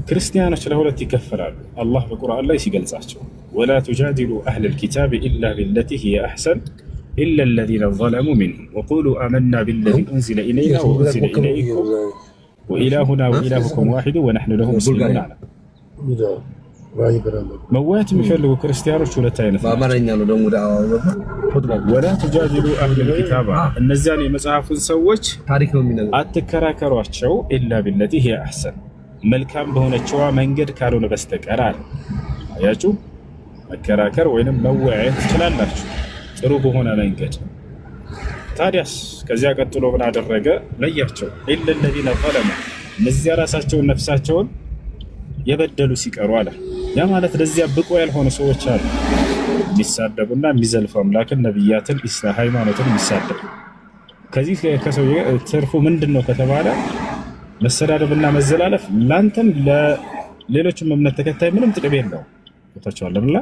ክርስቲያኖች ለሁለት ይከፈላሉ አላህ በቁርአን ላይ ሲገልጻቸው፣ ወላ ቱጃዲሉ አህለል ኪታብ ኢላ ቢለቲ ሂየ አሕሰን ኢላ አለዚነ ዘለሙ ሚንሁም ወቁሉ አመና ቢለዚ ኡንዚለ ኢለይና ወኡንዚለ ኢለይኩም ወኢላሁና ወኢላሁኩም ዋሂዱ ወነሕኑ ለሁ ሙስሊሙን አለ። መዋየት የሚፈልጉ ክርስቲያኖች ሁለት አይነት ወላ ቱጃዲሉ አህለል ኪታብ፣ እነዚያን የመጽሐፉን ሰዎች አትከራከሯቸው ኢላ ቢለቲ ሂየ አሕሰን፣ መልካም በሆነችዋ መንገድ ካልሆነ በስተቀር አለ። አያችሁ፣ መከራከር ወይንም መወያየት ትችላላችሁ ጥሩ በሆነ መንገድ። ታዲያስ ከዚያ ቀጥሎ ምን አደረገ? ለያቸው። ኢለ الذين ظلموا፣ እነዚያ ራሳቸውን ነፍሳቸውን የበደሉ ሲቀሩ አለ። ያ ማለት ለዚያ ብቁ ያልሆኑ ሰዎች አሉ፣ የሚሳደቡና የሚዘልፉ አምላክን፣ ነብያትን፣ ሃይማኖትን የሚሳደቡ። ከዚህ ከሰው ትርፉ ምንድነው ከተባለ መሰዳደብና መዘላለፍ ላንተም ለሌሎችም እምነት ተከታይ ምንም ጥቅም የለውም። ቦታቸዋል ለምላ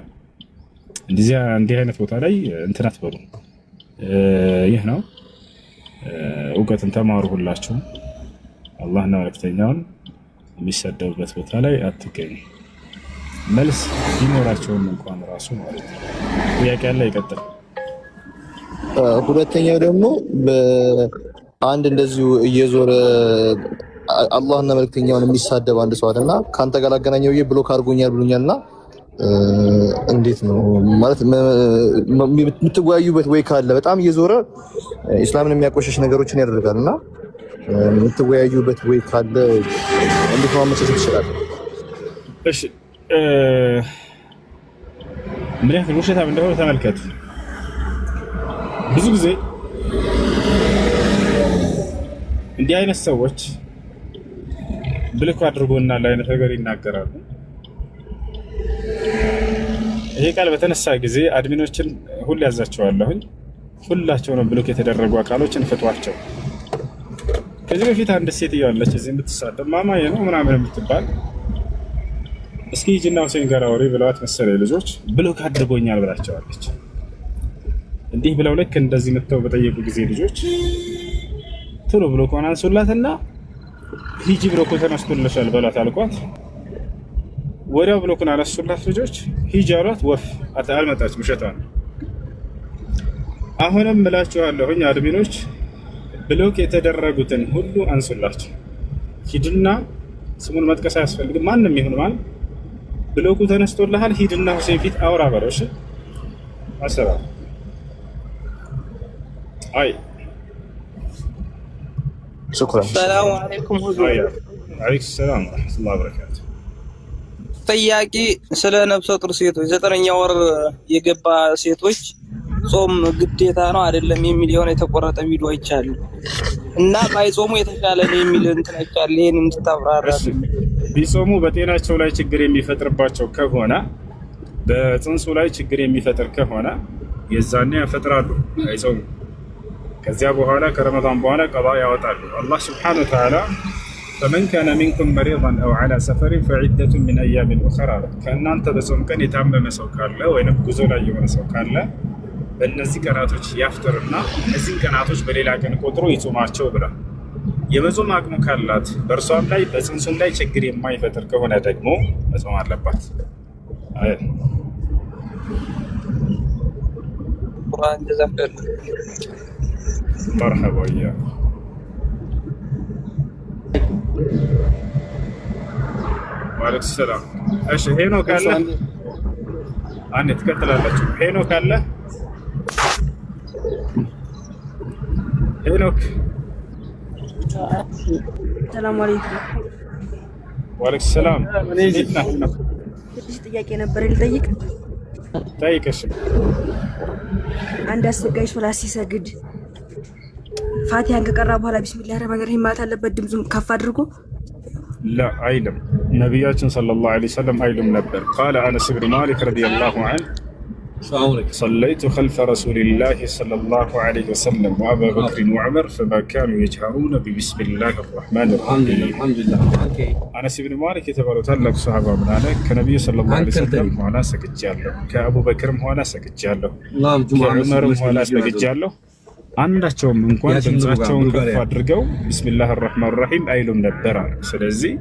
እንዲህ አይነት ቦታ ላይ እንትን አትበሉ። ይህ ነው እውቀትን ተማሩ ሁላችሁም። አላህና መልእክተኛውን የሚሰደቡበት ቦታ ላይ አትገኙ። መልስ ቢኖራቸውም እንኳን ራሱ ማለት ነው። ጥያቄ ያለ ይቀጥል። ሁለተኛው ደግሞ በአንድ እንደዚሁ እየዞረ አላህና መልእክተኛውን የሚሳደብ አንድ ሰው አለና ካንተ ጋር ላገናኘው ብሎክ አድርጎኛል ብሎኛልና እንዴት ነው ማለት የምትወያዩበት ወይ ካለ በጣም እየዞረ ኢስላምን የሚያቆሸሽ ነገሮችን ያደርጋልና የምትወያዩበት ወይ ካለ እንዴት ማመቻቸት ይችላል? እሺ ምን ያህል ውሸታም እንደሆነ ተመልከቱ። ብዙ ጊዜ እንዲህ አይነት ሰዎች ብልክ አድርጎናል አይነት ነገር ይናገራሉ። ይሄ ቃል በተነሳ ጊዜ አድሚኖችን ሁሉ ያዛቸዋለሁኝ፣ ሁላቸውንም ብሎክ የተደረጉ አካሎችን ፍቷቸው። ከዚህ በፊት አንድ ሴትዮ አለች እዚህ የምትሳደብ ማማዬ ነው ምናምን የምትባል፣ እስኪ ሂጂና ሁሴን ጋር አውሪ ብለዋት መሰለኝ ልጆች ብሎክ አድርጎኛል ብላቸዋለች። እንዲህ ብለው ልክ እንደዚህ መተው በጠየቁ ጊዜ ልጆች ቶሎ ብሎኩን አንሱላትና ሂጂ ብሎኩ ተነስቶልሻል በላት አልኳት። ወዲያው ብሎኩን አነሱላት ልጆች፣ ሂጂ አሏት። ወፍ አልመጣችም፣ ውሸቷን። አሁንም እላችኋለሁኝ አድሚኖች ብሎክ የተደረጉትን ሁሉ አንሱላቸው። ሂድና ስሙን መጥቀስ አያስፈልግም፣ ማንም ይሁን ማለት ብሎኩ ተነስቶልሃል፣ ሂድና ሁሴን ፊት አውራ በለው። እሺ አሰራ አይ ሹክራን። ሰላም አለይኩም ሁሉ አለይኩም ሰላም ወራህመቱላሂ ወበረካቱ። ጥያቄ ስለ ነፍሰ ጡር ሴቶች 9ኛ ወር የገባ ሴቶች ጾም ግዴታ ነው አይደለም የሚል የሆነ የተቆረጠ ቪዲዮ አይቻለሁ እና ባይጾሙ የተሻለ ነው የሚል እንትን አይቻለሁ። ይሄን እንድታብራራ። ቢጾሙ በጤናቸው ላይ ችግር የሚፈጥርባቸው ከሆነ በጽንሱ ላይ ችግር የሚፈጥር ከሆነ የዛኔ ያፈጥራሉ፣ አይጾሙ። ከዚያ በኋላ ከረመዳን በኋላ ቀባ ያወጣሉ። አላህ ሱብሓነሁ ወተዓላ ፈመን ካነ ሚንኩም መሪضን አው ዐላ ሰፈሪን ፈዒደቱን ሚን አያሚን ኡኸር አለ። ከእናንተ በጾም ቀን የታመመ ሰው ካለ ወይም ጉዞ ላይ የሆነ ሰው ካለ በእነዚህ ቀናቶች ያፍጥርና እነዚህን ቀናቶች በሌላ ቀን ቆጥሮ ይጾማቸው ብላ። የመጾም አቅሙ ካላት በእርሷም ላይ በጽንሱም ላይ ችግር የማይፈጥር ከሆነ ደግሞ መጾም አለባት። ቁርአን ጀዛከላ መርሐባ ያ ወአለይኩም ሰላም። እሺ ሄኖክ አለ አንዴ ትቀጥላላችሁ። ሄኖክ አለ ሄኖክ ሰላም አለይኩም። ወአለይኩም ሰላም። እንዴት ነህ? ትንሽ ጥያቄ ነበር ልጠይቅ። ጠይቅሽ። አንድ አስጋይ ሶላት ሲሰግድ ፋቲሃን ከቀራ በኋላ ቢስሚላህ ረህማን ረሂም ማለት አለበት ድምፁን ከፍ አድርጎ? لا አይልም። ነቢያችን ሰለላሁ ዐለይሂ ወሰለም አይሉም ነበር። ቃለ አነስ ብን ማሊክ ረዲየላሁ ዐንሁ صليت خلف رسول الله صلى الله عليه وسلم وأبا بكر وعمر فما كانوا يجهرون ببسم الله الرحمن الرحيم. الحمد لله. أنس بن مالك የተባለው ታላቅ ሱሐባ ምን አለ? ከነብዩ ሰለላሁ ዐለይሂ ወሰለም ሆና ሰግጃለሁ፣ ከአቡ በክርም ሆና ሰግጃለሁ፣ ከዑመርም ሆና ሰግጃለሁ። አንዳቸውም እንኳን ድምጻቸውን ከፍ አድርገው ቢስሚላህ الرحمن الرحيم አይሉም ነበር አለ። ስለዚህ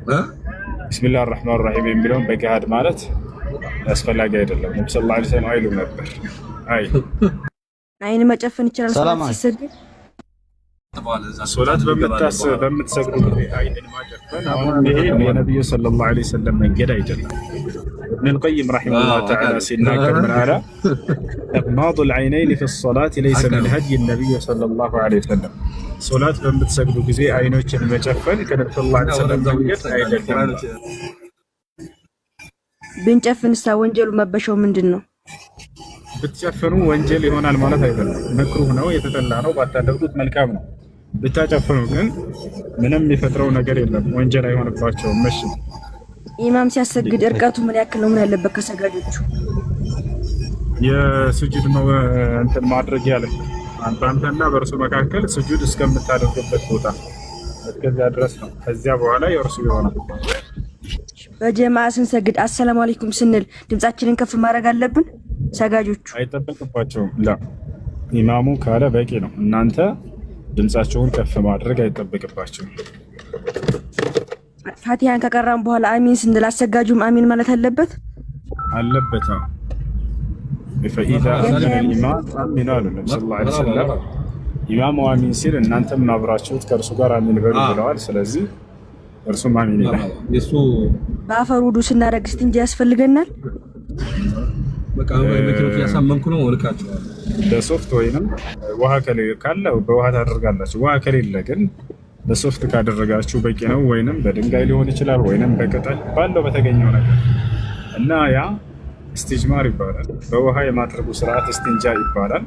ቢስሚላህ الرحمن الرحيم የሚለውን በገሃድ ማለት አስፈላጊ አይደለም። ነብዩ ሰለላሁ ዐለይሂ ወሰለም አይሉም ነበር። አይ አይን መጨፈን ይችላል ሶላት ሲሰግድ? ሶላት በምትሰግዱ አይንን ማጨፈን አሁን ይሄ የነብዩ ሰለላሁ ዐለይሂ ወሰለም መንገድ አይደለም። ابن القيم رحمه الله تعالى ሲናገር ምን አለ? إغماض العينين في الصلاة ليس من هدي النبي صلى الله عليه وسلم. ሶላት በምትሰግዱ ጊዜ አይኖችን መጨፈን ከነብዩ ሰለላሁ ዐለይሂ ወሰለም መንገድ አይደለም። ብንጨፍንሳ ወንጀሉ መበሻው ምንድነው? ብትጨፍኑ ወንጀል ይሆናል ማለት አይደለም። መክሩህ ነው፣ የተጠላ ነው፣ ባታደርጉት መልካም ነው። ብታጨፍኑ ግን ምንም የሚፈጥረው ነገር የለም፣ ወንጀል አይሆንባቸውም። እሺ ኢማም ሲያሰግድ እርቀቱ ምን ያክል ነው? ምን ያለበት ከሰጋጆቹ የሱጁድ ነው እንትን ማድረግ ያለ አንተና በእርሱ መካከል ሱጁድ እስከምታደርጉበት ቦታ እስከዚያ ድረስ ነው። ከዚያ በኋላ የእርሱ ይሆናል። በጀማዓ ስንሰግድ አሰላሙ አለይኩም ስንል ድምጻችንን ከፍ ማድረግ አለብን? ሰጋጆቹ አይጠበቅባቸውም። ላ ኢማሙ ካለ በቂ ነው። እናንተ ድምጻቸውን ከፍ ማድረግ አይጠበቅባቸውም። ፋቲሃን ከቀራም በኋላ አሚን ስንል አሰጋጁም አሚን ማለት አለበት? አለበት። ፈኢዛ አዘነ ኢማም አሚኑ አሉ ነብዩ ሰለላሁ ዐለይሂ ወሰለም። ኢማሙ አሚን ሲል እናንተም አብራችሁት ከእርሱ ጋር አሚን በሉ ብለዋል። ስለዚህ እርሱም አሚን ይላል። በአፈር ውዱ ስናደርግ እስቲንጃ ያስፈልገናል? በቃ በመኪኖች ያሳመንኩ ነው ወልካቸው በሶፍት ወይንም ውሃ ካለ በውሃ ታደርጋላችሁ። ውሃ ከሌለ ግን በሶፍት ካደረጋችሁ በቂ ነው። ወይንም በድንጋይ ሊሆን ይችላል፣ ወይንም በቅጠል ባለው በተገኘው ነገር እና ያ ኢስቲጅማር ይባላል። በውሃ የማድረጉ ስርዓት ኢስቲንጃ ይባላል።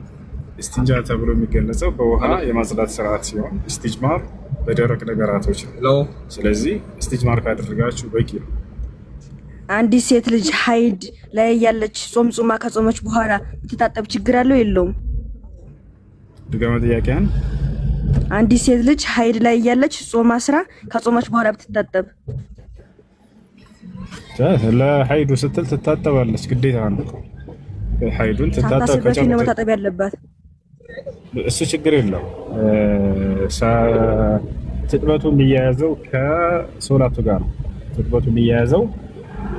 ኢስቲንጃ ተብሎ የሚገለጸው በውሃ የማጽዳት ስርዓት ሲሆን ኢስቲጅማር በደረቅ ነገራቶች ነው። ስለዚህ ኢስቲጅማር ካደረጋችሁ በቂ ነው። አንዲት ሴት ልጅ ሀይድ ላይ ያለች ጾም ጾማ ከጾመች በኋላ ብትታጠብ ችግር አለው የለውም? ድጋሚ ጥያቄን። አንዲት ሴት ልጅ ሀይድ ላይ ያለች ጾማ ስራ ከጾመች በኋላ ብትታጠብ? ለሀይዱ ስትል ትታጠባለች፣ ግዴታ ነው። ሀይዱን ትታጠብ ከጨረሰች ነው መታጠብ ያለባት። እሱ ችግር የለው። ትጥበቱ የሚያያዘው ከሶላቱ ጋር ነው። ትጥበቱ የሚያያዘው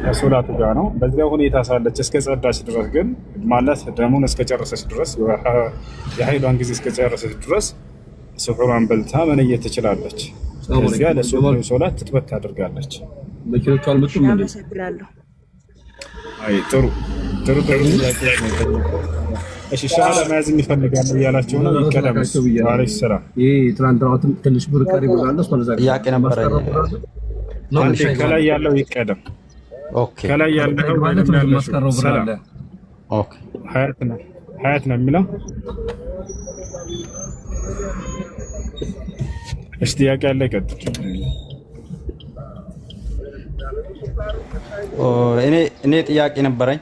ከሶላቱ ጋር ነው። በዚያ ሁኔታ ሳለች እስከ ጸዳች ድረስ ግን ማለት ደሙን እስከጨረሰች ድረስ የሀይዷን ጊዜ እስከጨረሰች ድረስ ስሑሯን በልታ መነየት ትችላለች። እዚያ ለሶላት ትጥበት ታደርጋለች። መኪኖቹ አልመጡም እንዴ? አይ ጥሩ ጥያቄ ነው። እሺ ሻሃዳ መያዝ የሚፈልጋል እያላችሁ ነው። ይቀደም። አለይሂ ሰላም። ይሄ ትናንትናውም ትንሽ ብር ቀሪ ብሏል። እሱን ዘጋ ጥያቄ ነበረኝ። አንዴ ከላይ ያለው ይቀደም። ኦኬ ከላይ ያለው ማለት ነው ማስቀረው ብር አለ። ኦኬ ሀያት ነው የሚለው። እሺ ጥያቄ አለ ይቀጥል። እኔ ጥያቄ ነበረኝ።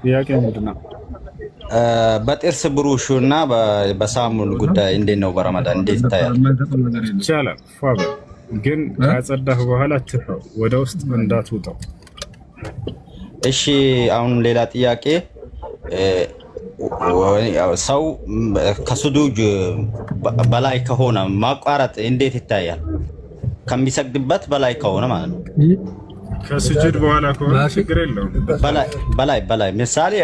ጥያቄ ምንድን ነው? በጥርስ ብሩሹ እና በሳሙን ጉዳይ እንዴት ነው? በረመዳን እንዴት ይታያል? ይቻላል። ፏበል ግን ካጸዳህ በኋላ ትፈው ወደ ውስጥ እንዳትውጠው። እሺ አሁን ሌላ ጥያቄ፣ ሰው ከሱጁድ በላይ ከሆነ ማቋረጥ እንዴት ይታያል? ከሚሰግድበት በላይ ከሆነ ማለት ነው። ከስጁድ በኋላ ከሆነ ችግር የለውም። በላይ ምሳሌ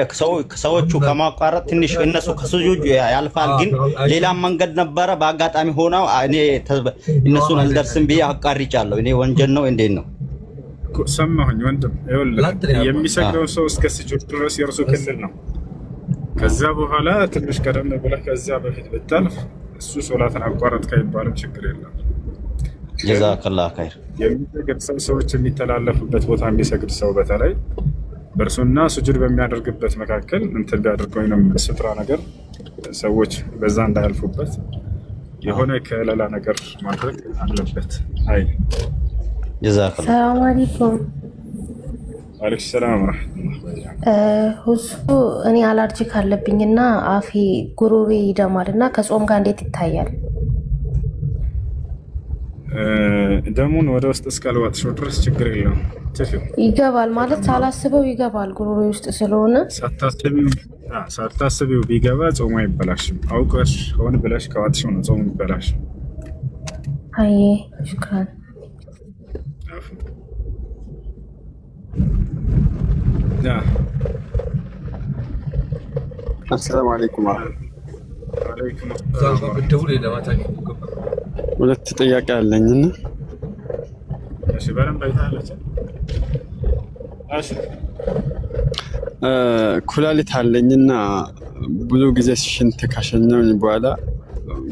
ሰዎቹ ከማቋረጥ ትንሽ እነሱ ከስጁድ ያልፋል፣ ግን ሌላ መንገድ ነበረ። በአጋጣሚ ሆነው እኔ እነሱን አልደርስም ብዬ አቋርጫለሁ። እኔ ወንጀል ነው እንዴት ነው? ሰማሁኝ ወንድም፣ ይኸውልህ የሚሰግደው ሰው እስከ ስጁድ ድረስ የእርሱ ክልል ነው። ከዛ በኋላ ትንሽ ቀደም ብለህ ከዚያ በፊት ብታልፍ እሱ ሶላትን አቋረጥክ አይባልም፣ ችግር የለም። ጀዛከላህ ኸይር። የሚሰግድ ሰው ሰዎች የሚተላለፉበት ቦታ የሚሰግድ ሰው በተለይ በእርሱና ስጁድ በሚያደርግበት መካከል እንትን ቢያደርገው ወይም ስፍራ ነገር ሰዎች በዛ እንዳያልፉበት የሆነ ከለላ ነገር ማድረግ አለበት። አይ ጀዛከላህ። ሰላም አለይኩም። አለይኩም ሰላም ወራህመቱላህ። ሁሱ እኔ አላርጂክ አለብኝና አፌ ጉሮሬ ይደማልና ከጾም ጋር እንዴት ይታያል? ደሙን ወደ ውስጥ እስካልዋጥሽው ድረስ ችግር የለውም። ይገባል ማለት ሳላስበው ይገባል ጉሮሬ ውስጥ ስለሆነ ሳታስቢው ቢገባ ጾሙ አይበላሽም። አውቀሽ ሆን ብለሽ ከዋጥሽው ነው ጾሙ ይበላሽ። አይ ሽክራን። አሰላሙ አለይኩም። ወአለይኩም ሰላም። ሁለት ጥያቄ አለኝና እሺ፣ በረም ባይታለች። እሺ፣ ኩላሊት አለኝና ብዙ ጊዜ ሽንት ካሸኘሁኝ በኋላ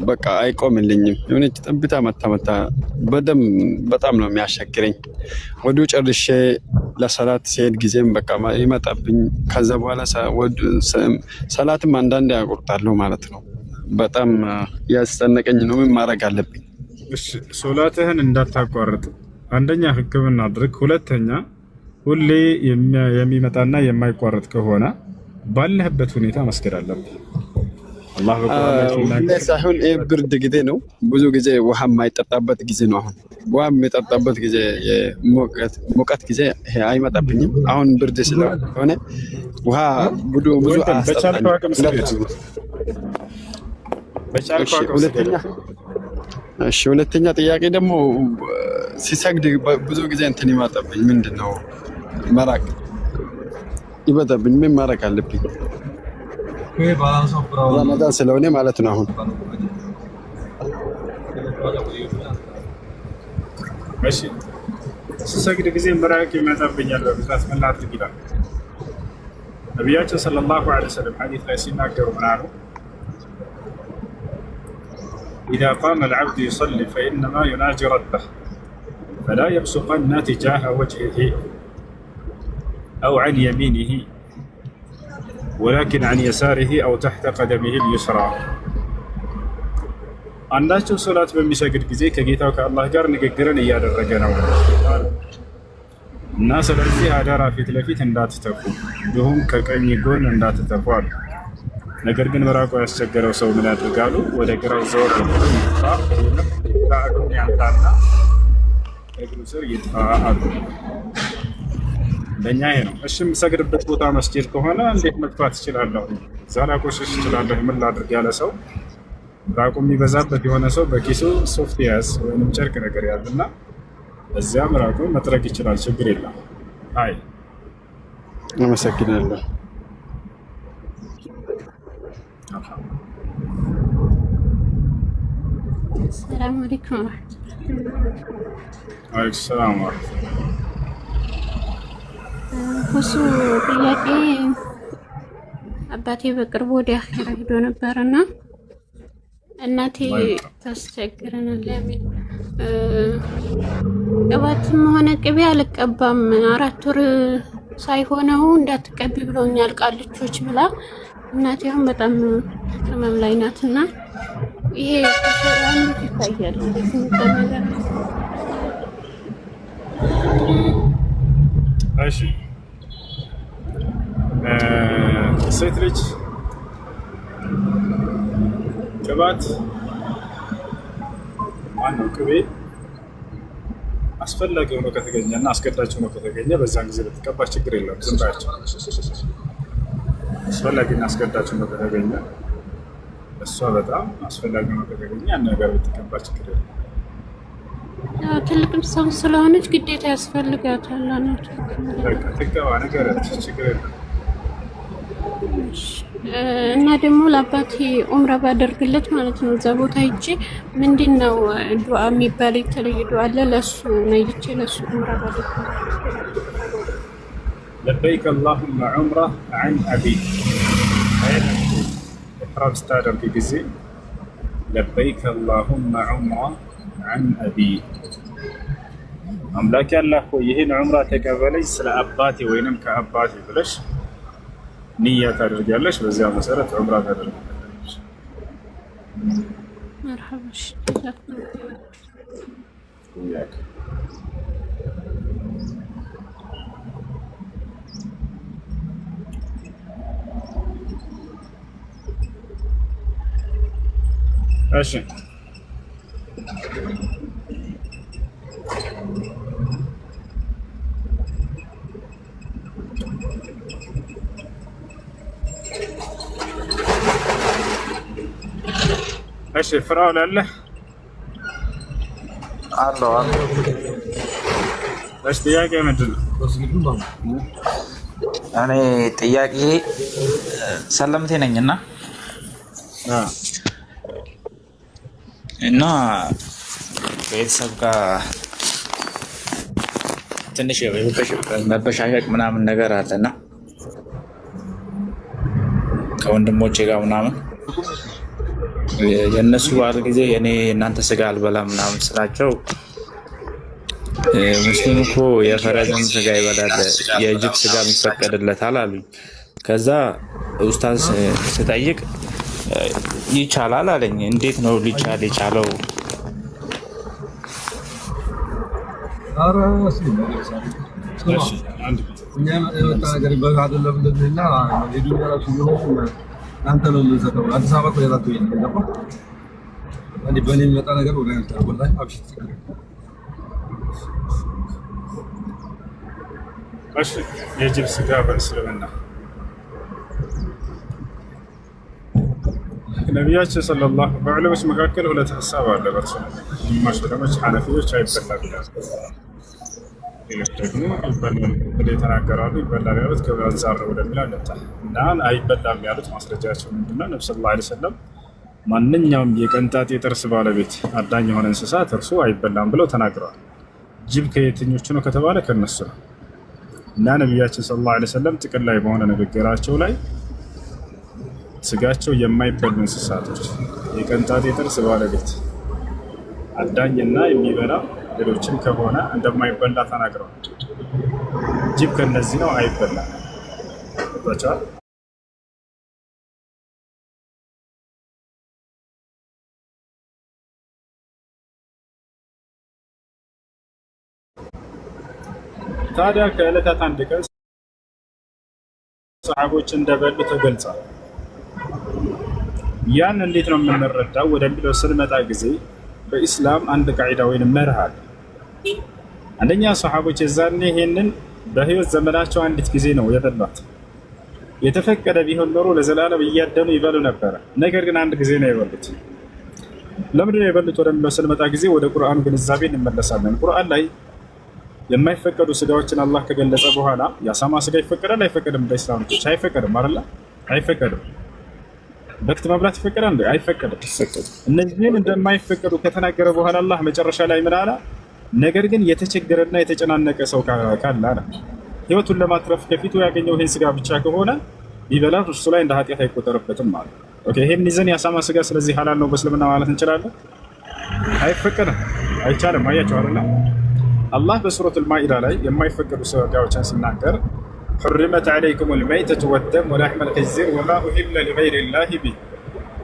በቃ አይቆምልኝም። የሆነች ጠብታ መታ በደም በጣም ነው የሚያስቸግረኝ። ወዱ ጨርሼ ለሰላት ሲሄድ ጊዜም በቃ ይመጣብኝ። ከዛ በኋላ ሰላትም አንዳንዴ ያቆርጣለሁ ማለት ነው። በጣም ያስጨነቀኝ ነው። ምን ማድረግ አለብኝ? እሺ፣ ሶላትህን እንዳታቋርጥ አንደኛ ሕክምና አድርግ። ሁለተኛ ሁሌ የሚመጣና የማይቋረጥ ከሆነ ባለህበት ሁኔታ መስገድ አለብህ። አላህ በቁርአን ሳይሆን ብርድ ጊዜ ነው። ብዙ ጊዜ ውሃ የማይጠጣበት ጊዜ ነው። አሁን ውሃ የሚጠጣበት ጊዜ ሙቀት ጊዜ አይመጣብኝም። አሁን ብርድ ስለሆነ ውሃ ብዙ በቻልከው አቅም ስገድ። ሁለተኛ ጥያቄ ደግሞ ሲሰግድ ብዙ ጊዜ እንትን ይመጣብኝ። ምንድነው መራቅ ይመጣብኝ። ምን ማድረግ አለብኝ? ረመዳን ስለሆነ ማለት ነው። አሁን እሺ፣ ሲሰግድ ጊዜ መራቅ ይመጣብኛል በብዛት ምን ላድርግ ይላል ነቢያችን ሰለላሁ ዐለይሂ ወሰለም ሐዲስ ላይ ሲናገሩ ምን አሉ? إذا قام العبد يصلي فإنما يناجي ربه فلا يبصقن تجاه وجهه أو عن يمينه ولكن عن يساره أو تحت قدمه اليسرى. አንዳችሁ ሶላት በሚሰግድ ጊዜ ከጌታው ከአላህ ጋር ንግግርን እያደረገ ነው እና ስለዚህ አደራ ፊት ለፊት እንዳትተፉ እንዲሁም ከቀኝ ጎን እንዳትተፉ አሉ። ነገር ግን መራቁ ያስቸገረው ሰው ምን ያደርጋሉ? ወደ ግራው ዘወር ያንታና እግሩ ስር ይጥፋ አሉ። ለኛ ይሄ ነው። እሺ፣ የምሰግድበት ቦታ መስጂድ ከሆነ እንዴት መጥፋት እችላለሁ? ዛላ ቆሽሽ እችላለሁ ምን ላድርግ ያለ ሰው ራቁ የሚበዛበት የሆነ ሰው በኪሱ ሶፍት ያዝ ወይም ጨርቅ ነገር ያዝና እዚያም ራቁ መጥረግ ይችላል። ችግር የለም። አይ አመሰግናለሁ። ሰላም አለይኩም። አለይኩም ሰላም ወራህመቱላህ። ሁሱ ጥያቄ አባቴ በቅርቡ ወደ አኺራ ሄዶ ነበርና እናቴ ታስቸግረናል። ለምን ቅባትም ሆነ ቅቤ አልቀባም 4 ወር ሳይሆነው እንዳትቀቢ ብለውኛል ቃልቾች ብላ እናቴ አሁን በጣም ህመም ላይ ናትና ይሄ ተሸራን ይታያል። እሺ፣ ሴት ልጅ ቅባት ማነው ቅቤ አስፈላጊ ሆኖ ከተገኘ እና አስገዳጅ ሆኖ ከተገኘ በዛን ጊዜ ብትቀባ ችግር የለም። ዝም ባያቸው አስፈላጊና አስገዳጅ ሆኖ ከተገኘ እሷ በጣም አስፈላጊ ሆኖ ከተገኘ ያን ነገር ብትቀባ ችግር የለም። ትልቅ ሰው ስለሆነች ግዴታ ያስፈልጋታል። ትገባ ነገራት ችግር የለም። እና ደግሞ ለአባቴ ኡምራ ባደርግለት ማለት ነው እዛ ቦታ ሂጄ ምንድነው ዱዓ የሚባል የተለየ ዱዓ አለ? ለሱ ነይቼ ለሱ ኡምራ ባደርግለት لبيك اللهم عمره عن أبي إحرام ستادر في جزء لبيك اللهم عمره عن أبي أملاك الله يهين عمره تكفلي سلا أباتي وينم كأباتي بلش نية ترجع لش بزيادة مسألة عمره ترجع. مرحبا. وياك. ماشي. ماشي فرعون الله الله ايش ጥያቄ ምንድን ነው? እኔ ጥያቄ ሰለምቴ ነኝና እና ቤተሰብ ጋር ትንሽ መበሻሸቅ ምናምን ነገር አለና ከወንድሞቼ ጋር ምናምን የእነሱ ባል ጊዜ እኔ እናንተ ስጋ አልበላም ምናምን ስላቸው ሙስሊም እኮ የፈረስን ስጋ ይበላል የጅብ ስጋ ይፈቀድለታል አሉኝ። ከዛ ኡስታዝ ስጠይቅ ይቻላል አለኝ። እንዴት ነው ሊቻል የቻለው? የጅብ ስጋ በእስልምና ነቢያችን ሰለላሁ በዑለሞች መካከል ሁለት ሀሳብ አለ። በእርሱ ግማሽ ዑለሞች ሐነፊዮች አይበላም ይላሉ፣ ሌሎች ደግሞ ይበላል ብለው የተናገራሉ። ይበላል ያሉት ከምን አንፃር ነው ወደሚል አለታ እና አይበላም ያሉት ማስረጃቸው ምንድነው? ነብዩ ሰለላሁ ዐለይሂ ወሰለም ማንኛውም የቀንጣጤ ጥርስ ባለቤት አዳኝ የሆነ እንስሳት እርሱ አይበላም ብለው ተናግረዋል። ጅብ ከየትኞቹ ነው ከተባለ ከነሱ ነው። እና ነቢያችን ሰለላሁ ዐለይሂ ወሰለም ጥቅል ላይ በሆነ ንግግራቸው ላይ ስጋቸው የማይበሉ እንስሳቶች የቀንጣጤ ጥርስ ባለቤት አዳኝና የሚበላ ሌሎችም ከሆነ እንደማይበላ ተናግረዋል። ጅብ ከነዚህ ነው፣ አይበላም። ታቻ ታዲያ ከዕለታት አንድ ቀን ሰሃቦች እንደበሉ ተገልጿል። ያን እንዴት ነው የምንረዳው ወደሚለው ስንመጣ ጊዜ በኢስላም አንድ ቃዒዳ ወይንም መርህ አለ። አንደኛ ሰሃቦች የዛኔ ይሄንን በህይወት ዘመናቸው አንዲት ጊዜ ነው የበሏት። የተፈቀደ ቢሆን ኖሮ ለዘላለም እያደኑ ይበሉ ነበረ። ነገር ግን አንድ ጊዜ ነው የበሉት። ለምንድን ነው የበሉት ወደሚለው ስንመጣ ጊዜ ወደ ቁርአኑ ግንዛቤ እንመለሳለን። ቁርአን ላይ የማይፈቀዱ ስጋዎችን አላህ ከገለጸ በኋላ የአሳማ ስጋ ይፈቀዳል አይፈቀድም? በኢስላሞች አይፈቀድም አይደል? አይፈቀድም። በክት መብላት ይፈቀዳል እንዴ? አይፈቀድም። እነዚህን እንደማይፈቀዱ ከተናገረ በኋላ አላህ መጨረሻ ላይ ምን አለ? ነገር ግን የተቸገረና የተጨናነቀ ሰው ካለ አለ ህይወቱን ለማትረፍ ከፊቱ ያገኘው ይህን ስጋ ብቻ ከሆነ ቢበላ እሱ ላይ እንደ ኃጢአት አይቆጠርበትም ማለት። ኦኬ፣ ይሄን ይዘን የአሳማ ስጋ ስለዚህ ሐላል ነው በእስልምና ማለት እንችላለን? አይፈቀድም፣ አይቻልም። አያቸው አይደል? አላህ በሱረቱል ማኢዳ ላይ የማይፈቀዱ ስጋዎችን ሲናገር حرمت عليكم الميتة والدم ولحم الخنزير وما أهل لغير الله به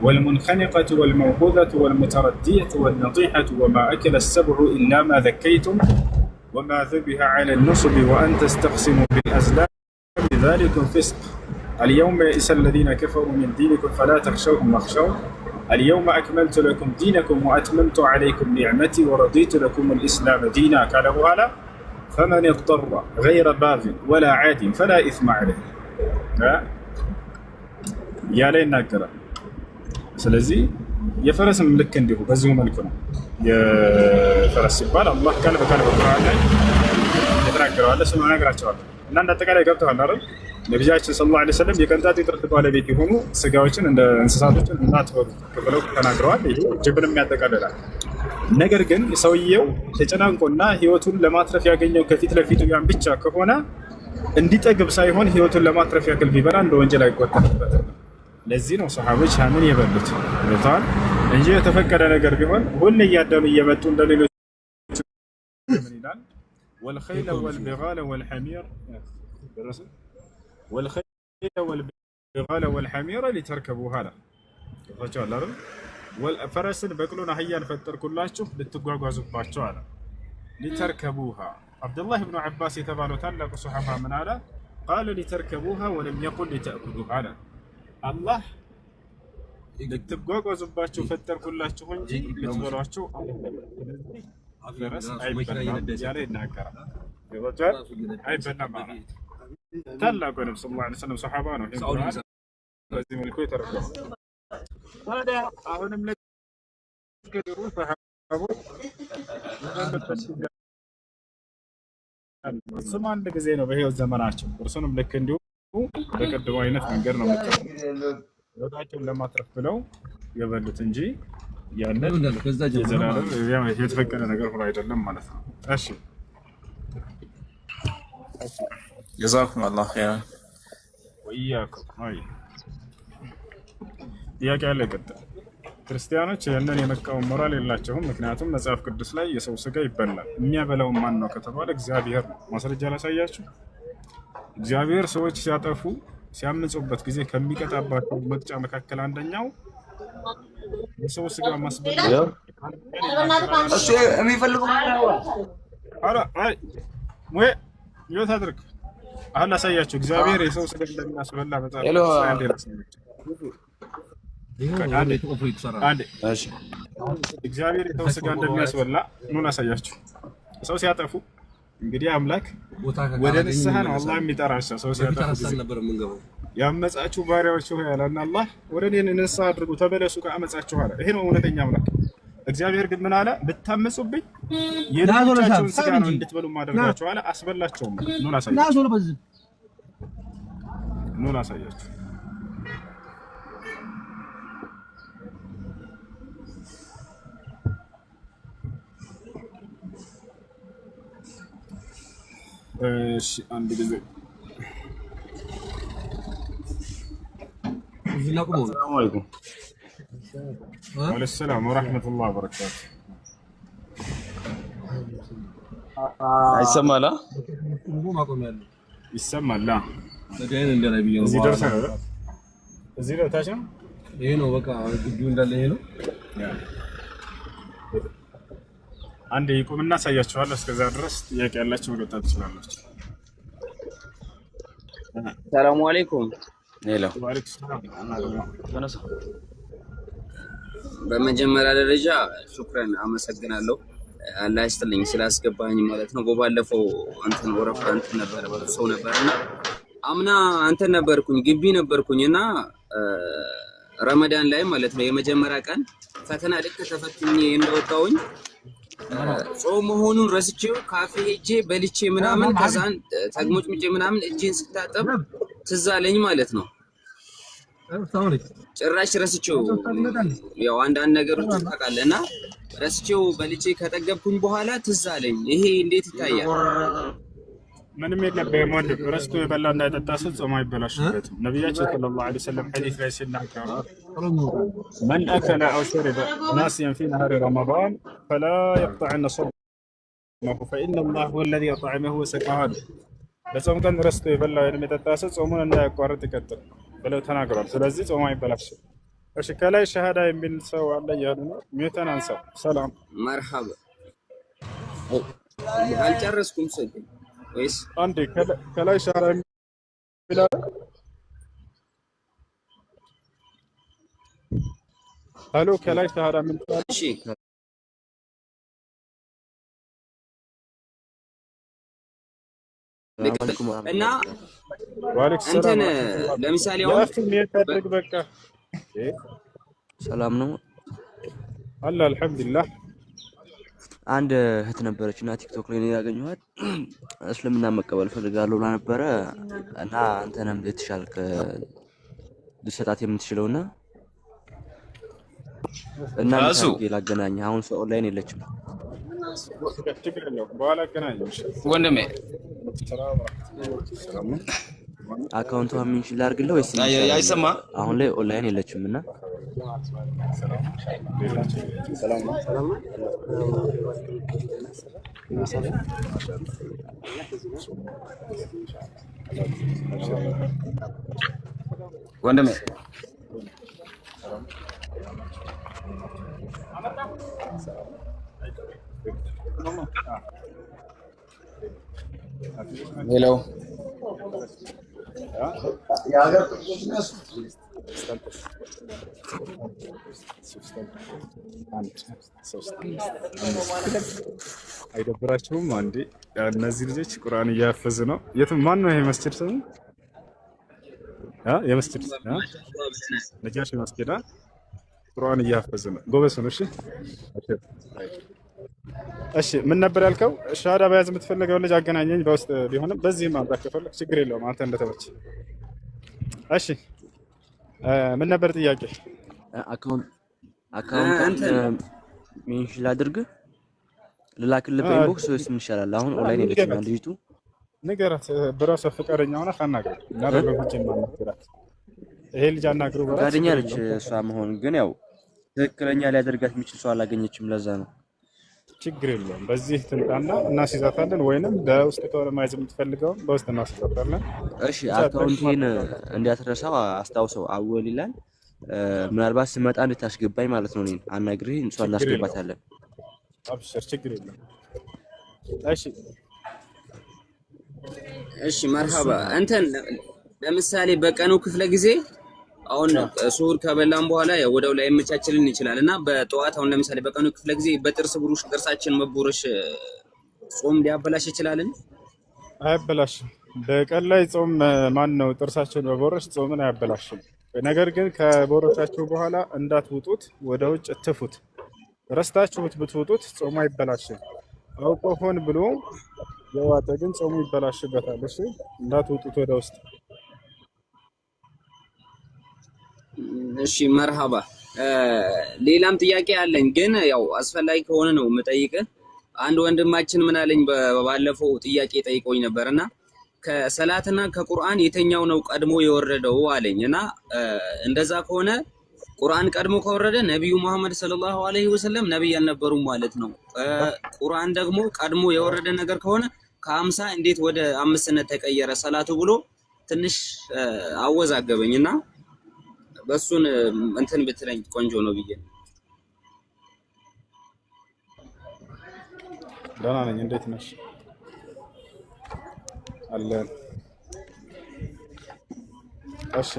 والمنخنقة والموقوذة والمتردية والنطيحة وما أكل السبع إلا ما ذكيتم وما ذبح على النصب وأن تستقسموا بالأزلام ذلكم فسق اليوم يئس الذين كفروا من دينكم فلا تخشوهم واخشون اليوم أكملت لكم دينكم وأتممت عليكم نعمتي ورضيت لكم الإسلام دينا قالوا هذا فمن اضطر غير باغ ولا عاد فلا إثم عليه يا لين ناكرا ስለዚህ የፈረስም ልክ እንዲሁ በዚሁ መልኩ ነው። የፈረስ ሲባል አላህ ቃል በቃል በቁርአን ላይ የተናገረዋል። እሱን እነግራቸዋለሁ እና እንደ አጠቃላይ ገብተዋል አይደል? ነቢያችን ሰለላሁ ዐለይሂ ወሰለም የቅንጣት የጥርት ባለቤት የሆኑ ስጋዎችን እንደ እንስሳቶችን እንዳትበሉ ብለው ተናግረዋል። ይሄ ጅብንም ያጠቃልላል። ነገር ግን ሰውየው ተጨናንቆና ህይወቱን ለማትረፍ ያገኘው ከፊት ለፊቱ ያን ብቻ ከሆነ እንዲጠግብ ሳይሆን ህይወቱን ለማትረፍ ያክል ቢበላ እንደ ወንጀል አይቆጠርበትም። ለዚህ ነው ሰሃቦች ያንን የበሉት ብለዋል እንጂ የተፈቀደ ነገር ቢሆን ሁሌ እያደኑ እየመጡ እንደሌሎች ምን ይላል? ወልኸይለ ወልቢጋለ ወልሐሚር ደረሰ ወልኸይለ ወልቢጋለ ወልሐሚር ሊተርከቡሃ ታቻለ አይደል? ወልፈረስን በቅሎን አህያን ፈጠርኩላችሁ ልትጓጓዙባቸው አለ። ሊተርከቡሃ አብዱላህ ብኑ ዐባስ የተባለው ታላቁ ሱሐባ ምን አለ? ቃለ ሊተርከቡሃ ወለም የቁል ሊተእኩሉሃ አለ። አላህ ልትጓጓዙባቸው ፈጠርኩላችሁ እንጂ ልትበሏቸው ፈረስ አይበላም ያለ ይናገራል። ይወጣል አይበላም ማለት ታላቁ ነብዩ ሰለላሁ ዐለይሂ ወሰለም ሱሐባ ነው። በዚህ መልኩ የተረከበው ታዲያ አሁንም ለከድሩ ሰሃቦች እሱም አንድ ጊዜ ነው በህይወት ዘመናቸው። እርሱንም ልክ እንዲሁ በቀድሞ አይነት መንገድ ነው ህይወታቸውን ለማትረፍ ብለው የበሉት እንጂ ያንን የዘላለም የተፈቀደ ነገር ሆኖ አይደለም ማለት ነው። እሺ ጀዛኩም አላህ ኸይራን ወኢያኩም። አይ ጥያቄ አለ ቀጥታ። ክርስቲያኖች ያንን የመቃወም ሞራል የላቸውም። ምክንያቱም መጽሐፍ ቅዱስ ላይ የሰው ስጋ ይበላል። የሚያበላው ማን ነው ከተባለ እግዚአብሔር ነው። ማስረጃ ላሳያችሁ። እግዚአብሔር ሰዎች ሲያጠፉ ሲያምፁበት ጊዜ ከሚቀጣባቸው መቅጫ መካከል አንደኛው የሰው ስጋ ማስበላት እሱ የሚፈልገው አይ ወይ ይወት አድርግ አሁን ላሳያችሁ። እግዚአብሔር የሰው ስጋ እንደሚያስበላ በጣም እግዚአብሔር የሰው ስጋ እንደሚያስበላ ምን አሳያችሁ። ሰው ሲያጠፉ እንግዲህ አምላክ ወደ ንስሐ ነው አላህ የሚጠራቸው። ሰው ሲያጠፉ ያመጻችሁ ባሪያዎች ሆይ አለና አላህ ወደ እኔ ንስሐ አድርጉ ተመለሱ ከአመጻችሁ አለ። ይሄ ነው እውነተኛ አምላክ። እግዚአብሔር ግን ምን አለ? ብታመጹብኝ የልጆቻችሁን ስጋ ነው እንድትበሉ ማድረጋችሁ አለ። አስበላቸውም። ኑ ላሳያችሁ። እሺ አንድ ጊዜ ሰላም አለይኩም ወሰላም ወራህመቱላሂ ወበረካቱ። አይሰማላ ይሰማላ እዚህ ደርሰናል። እዚህ ነው ታች ነው። ይሄ ነው በቃ ግቢው እንዳለ ይሄ ነው። አንዴ ይቁምና አሳያችኋለሁ። እስከዛ ድረስ ጥያቄ ያላችሁ መቀጠል ትችላላችሁ። ሰላም አለይኩም። ሄሎ ወአለይኩም ሰላም። በመጀመሪያ ደረጃ ሹክራን አመሰግናለሁ። አላህ ይስጥልኝ ስላስገባኝ ማለት ነው። በባለፈው አንተን ወረፋ አንተን ነበር ሰው ነበርና አምና አንተን ነበርኩኝ ግቢ ነበርኩኝና ረመዳን ላይ ማለት ነው የመጀመሪያ ቀን ፈተና ልክ ተፈትኜ እንደወጣሁኝ ጾም መሆኑን ረስቼው ካፌ ሄጄ በልቼ ምናምን ከዛን ተግሞጭምጬ ምናምን እጄን ስታጠብ ትዝ አለኝ ማለት ነው። ጭራሽ ረስቼው ያው አንዳንድ ነገሮች ታውቃለህና ረስቼው በልቼ ከጠገብኩኝ በኋላ ትዝ አለኝ። ይሄ እንዴት ይታያል? ምንም የለብህም ወንድም። ረስቶ የበላ እንዳይጠጣ ሰው ጾም አይበላሽበትም። ነቢያችን ሰለላሁ ዐለይሂ ወሰለም ሐዲስ ላይ ሲናገሩ መን አከለ አው ሸሪበ ናሲያን ፊ ነሃሪ ረመዳን ፈላ የቅጠዐነ ሶመሁ ፈኢነ አላህ ሁወ ለዚ አጥዐመሁ ወሰቀሁ። በጾም ቀን ረስቶ የበላ ወይም የጠጣ ሰው ጾሙን እንዳያቋርጥ ይቀጥል ብለው ተናግሯል። ስለዚህ ጾም አይበላሽም። እሺ ከላይ ሸሃዳ የሚል ሰው አለ እያሉ ነው። ሚዩተን አንሳው። ሰላም መርሐባ። አልጨረስኩም ስል ወይስ አንዴ ከላይ ሸሃዳ የሚል አለ። ሄሎ ከላይ ሸሃዳ ምን ትላለህ? እሺ እና እንትን ለምሳሌ አሁን በቃ ሰላም ነው አለ አልሐምዱሊላህ አንድ እህት ነበረች እና ቲክቶክ ላይ ነው ያገኘኋት። እስልምና መቀበል ፈልጋለሁ ብላ ነበረ እና አንተንም ልትሻልክ ልሰጣት የምትችለውና እና ላገናኝ አሁን ሰው ኦንላይን የለችም። ወንድሜ አካውንቷ ሜንሽን ላድርግልህ ወይስ አይሰማ? አሁን ላይ ኦንላይን የለችም እና ወንድሜ ሄሎ አይደብራችሁም? አንዴ እነዚህ ልጆች ቁርአን እያፈዙ ነው። የት ማን ነው ይሄ መስጂድ ስሙ? የመስጂድ ነጃሽ መስጂድ ቁርአን እያፈዙ ነው። ጎበዝ ነው። እሺ ምን ነበር ያልከው? ሻሃዳ በያዝ የምትፈልገው ልጅ አገናኘኝ በውስጥ ቢሆንም በዚህም ማምጣት ከፈለክ ችግር የለውም። አንተ እንደተመች። እሺ ምን ነበር ጥያቄ? አካውንት ሜንሽን ላድርግ ልላክልህ በኢንቦክስ ወይስ ምን ይሻላል? አሁን ኦንላይን የለችም ልጅቱ። ንገራት በራሷ ፈቃደኛ ሆና ታናግረው እና በግሩፕ ማናገራት። ይሄ ልጅ አናግረው በራሷ ፈቃደኛ ነች እሷ መሆን ግን ያው ትክክለኛ ሊያደርጋት የሚችል ሰው አላገኘችም። ለዛ ነው። ችግር የለውም። በዚህ ትምጣና እናስይዛታለን፣ ወይንም በውስጥ ከሆነ ማየት የምትፈልገው በውስጥ እናስይዛታለን። እሺ አካውንቴን እንዲያትረሳው አስታውሰው። አወል ይላል። ምናልባት ስመጣ እንድታስገባኝ ማለት ነው። እኔን አናግሪህ እሷ እናስገባታለን። አብሽር፣ ችግር የለም። እሺ መርሃባ። እንትን ለምሳሌ በቀኑ ክፍለ ጊዜ አሁን ሱሁር ከበላን በኋላ ያው ወደው ላይ መቻችልን ይችላል እና በጠዋት አሁን ለምሳሌ በቀኑ ክፍለ ጊዜ በጥርስ ብሩሽ ጥርሳችን መቦረሽ ጾም ሊያበላሽ ይችላልን? አያበላሽም። በቀን ላይ ጾም ማን ነው ጥርሳችን መቦረሽ ጾምን አያበላሽም። ነገር ግን ከቦረሻችሁ በኋላ እንዳትውጡት፣ ወደ ውጭ ትፉት። ረስታችሁት ብትውጡት ጾሙ አይበላሽም። አውቆ ሆን ብሎ የዋጠ ግን ጾሙ ይበላሽበታል። እሺ እንዳትውጡት ወደ ውስጥ። እሺ መርሃባ። ሌላም ጥያቄ አለኝ ግን ያው አስፈላጊ ከሆነ ነው የምጠይቅህ። አንድ ወንድማችን ምን አለኝ ባለፈው ጥያቄ ጠይቆኝ ነበርና ከሰላትና ከቁርአን የትኛው ነው ቀድሞ የወረደው አለኝና እንደዛ ከሆነ ቁርአን ቀድሞ ከወረደ ነብዩ መሐመድ ሰለላሁ ዐለይሂ ወሰለም ነብይ አልነበሩም ማለት ነው። ቁርአን ደግሞ ቀድሞ የወረደ ነገር ከሆነ ከ50 እንዴት ወደ 5ነት ተቀየረ ሰላቱ ብሎ ትንሽ አወዛገበኝና በሱን እንትን ብትለኝ ቆንጆ ነው ብዬ። ደህና ነኝ። እንዴት ነሽ? አለን። እሺ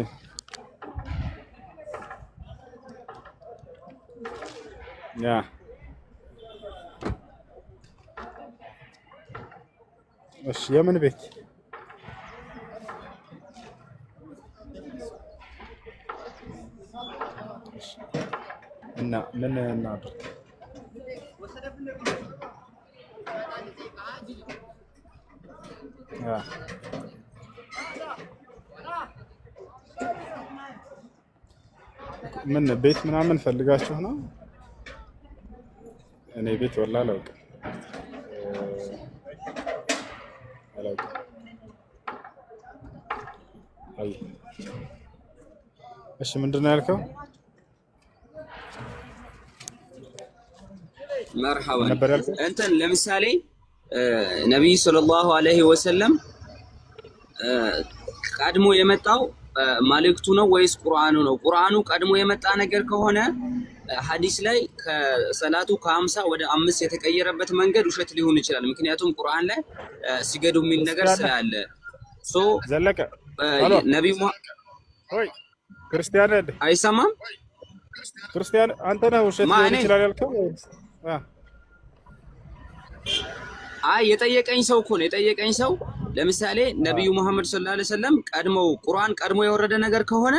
ያ እሺ የምን ቤት እና ምን እናድርግ? ምን ቤት ምናምን ፈልጋችሁ ነው? እኔ ቤት ወላ አላውቅም። አይ እሺ ምንድን ነው ያልከው? መርሐባ እንትን ለምሳሌ ነብዩ ሰለላሁ ዐለይሂ ወሰለም ቀድሞ የመጣው መልእክቱ ነው ወይስ ቁርአኑ ነው? ቁርአኑ ቀድሞ የመጣ ነገር ከሆነ ሐዲስ ላይ ከሰላቱ ከ50 ወደ 5 የተቀየረበት መንገድ ውሸት ሊሆን ይችላል። ምክንያቱም ቁርአን ላይ ሲገዱ የሚል ነገር ስላለ ዘለቀ ነብዩ ሆይ ክርስቲያን አይሰማም? ክርስቲያን አንተ ነህ ውሸት ሊሆን ይችላል ያልከው? አይ የጠየቀኝ ሰው እኮ ነው የጠየቀኝ ሰው። ለምሳሌ ነብዩ መሐመድ ሰለላሁ ዐለይሂ ወሰለም ቀድሞ ቁርአን ቀድሞ የወረደ ነገር ከሆነ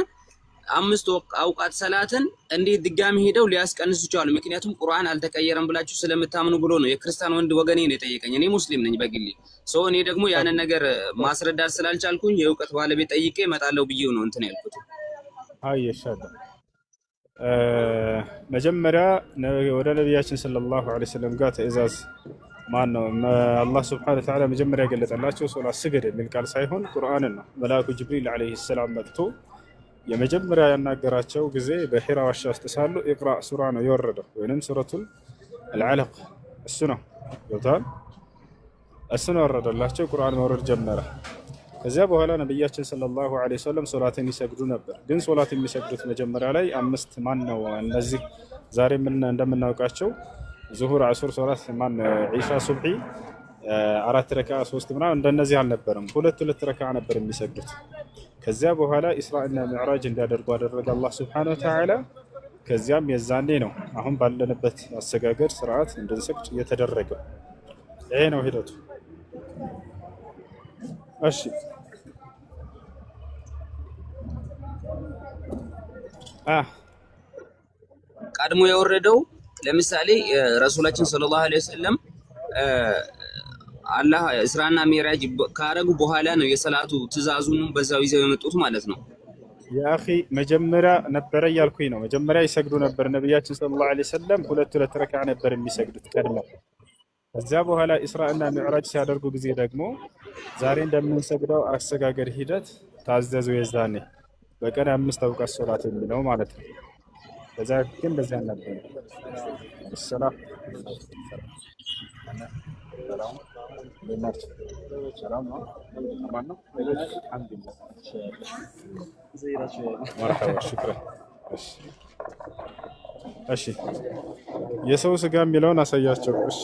5 አውቃት ሰላትን እንዴት ድጋሚ ሄደው ሊያስቀንሱ ይችላሉ? ምክንያቱም ቁርአን አልተቀየረም ብላችሁ ስለምታምኑ ብሎ ነው የክርስቲያን ወንድ ወገኔ ነው የጠየቀኝ። እኔ ሙስሊም ነኝ በግሌ ሰው እኔ ደግሞ ያንን ነገር ማስረዳት ስላልቻልኩኝ የእውቀት ባለቤት ጠይቄ እመጣለሁ ብዬ ነው እንትን ያልኩት። አይ ይሻላል። መጀመሪያ ወደ ነብያችን ሰለላሁ ዐለይሂ ወሰለም ጋር ትእዛዝ ማን ነው አላህ ሱብሓነሁ ወተዓላ መጀመሪያ ገለጸላቸው ሶላት ስገድ የሚል ቃል ሳይሆን ቁርአንን ነው። መልአኩ ጅብሪል ዐለይሂ ሰላም መጥቶ የመጀመሪያ ያናገራቸው ጊዜ በሒራ ዋሻ ውስጥ ሳሉ ኢቅራ ሱራ ነው የወረደው ወይንም ሱረቱል አልዓለቅ እሱ ነው ይወጣል እሱ ነው ወረደላቸው። ቁርአን መውረድ ጀመረ። ከዚያ በኋላ ነብያችን ሰለላሁ ዐለይሂ ወሰለም ሶላትን ይሰግዱ ነበር። ግን ሶላት የሚሰግዱት መጀመሪያ ላይ 5 ማን ነው እነዚህ ዛሬ ምን እንደምናውቃቸው ዙሁር፣ አሱር ሶላት ማን ዒሻ፣ ሱብሒ 4 ረካ 3 ምናምን እንደነዚህ አልነበረም። 2 ረካ ነበር የሚሰግዱት። ከዚያ በኋላ ኢስራእና ሚዕራጅ እንዲያደርጉ አደረገ አላህ ሱብሓነሁ ወተዓላ። ከዚያም የዛኔ ነው አሁን ባለንበት አሰጋገድ ስርዓት እንድንሰግድ የተደረገው። ይሄ ነው ሂደቱ። እሺ ቀድሞ የወረደው ለምሳሌ ረሱላችን ሰለላሁ ዐለይሂ ወሰለም አላህ እስራና ሚዕራጅ ካረጉ በኋላ ነው የሰላቱ ትእዛዙን በዛው ይዘው የመጡት ማለት ነው። ያኺ መጀመሪያ ነበረ እያልኩኝ ነው። መጀመሪያ ይሰግዱ ነበር ነብያችን ሰለላሁ ዐለይሂ ወሰለም 2 ረካ ነበር የሚሰግዱት ቀድሞ። ከዚያ በኋላ ኢስራእና ሚዕራጅ ሲያደርጉ ጊዜ ደግሞ ዛሬ እንደምንሰግደው አሰጋገድ ሂደት ታዘዙ። የዛኔ በቀን 5 አውቃት ሶላት የሚለው ማለት ነው። ከዛ ግን እንደዚህ ነበር። ሰላም እሺ የሰው ስጋ የሚለውን አሳያቸው። እሺ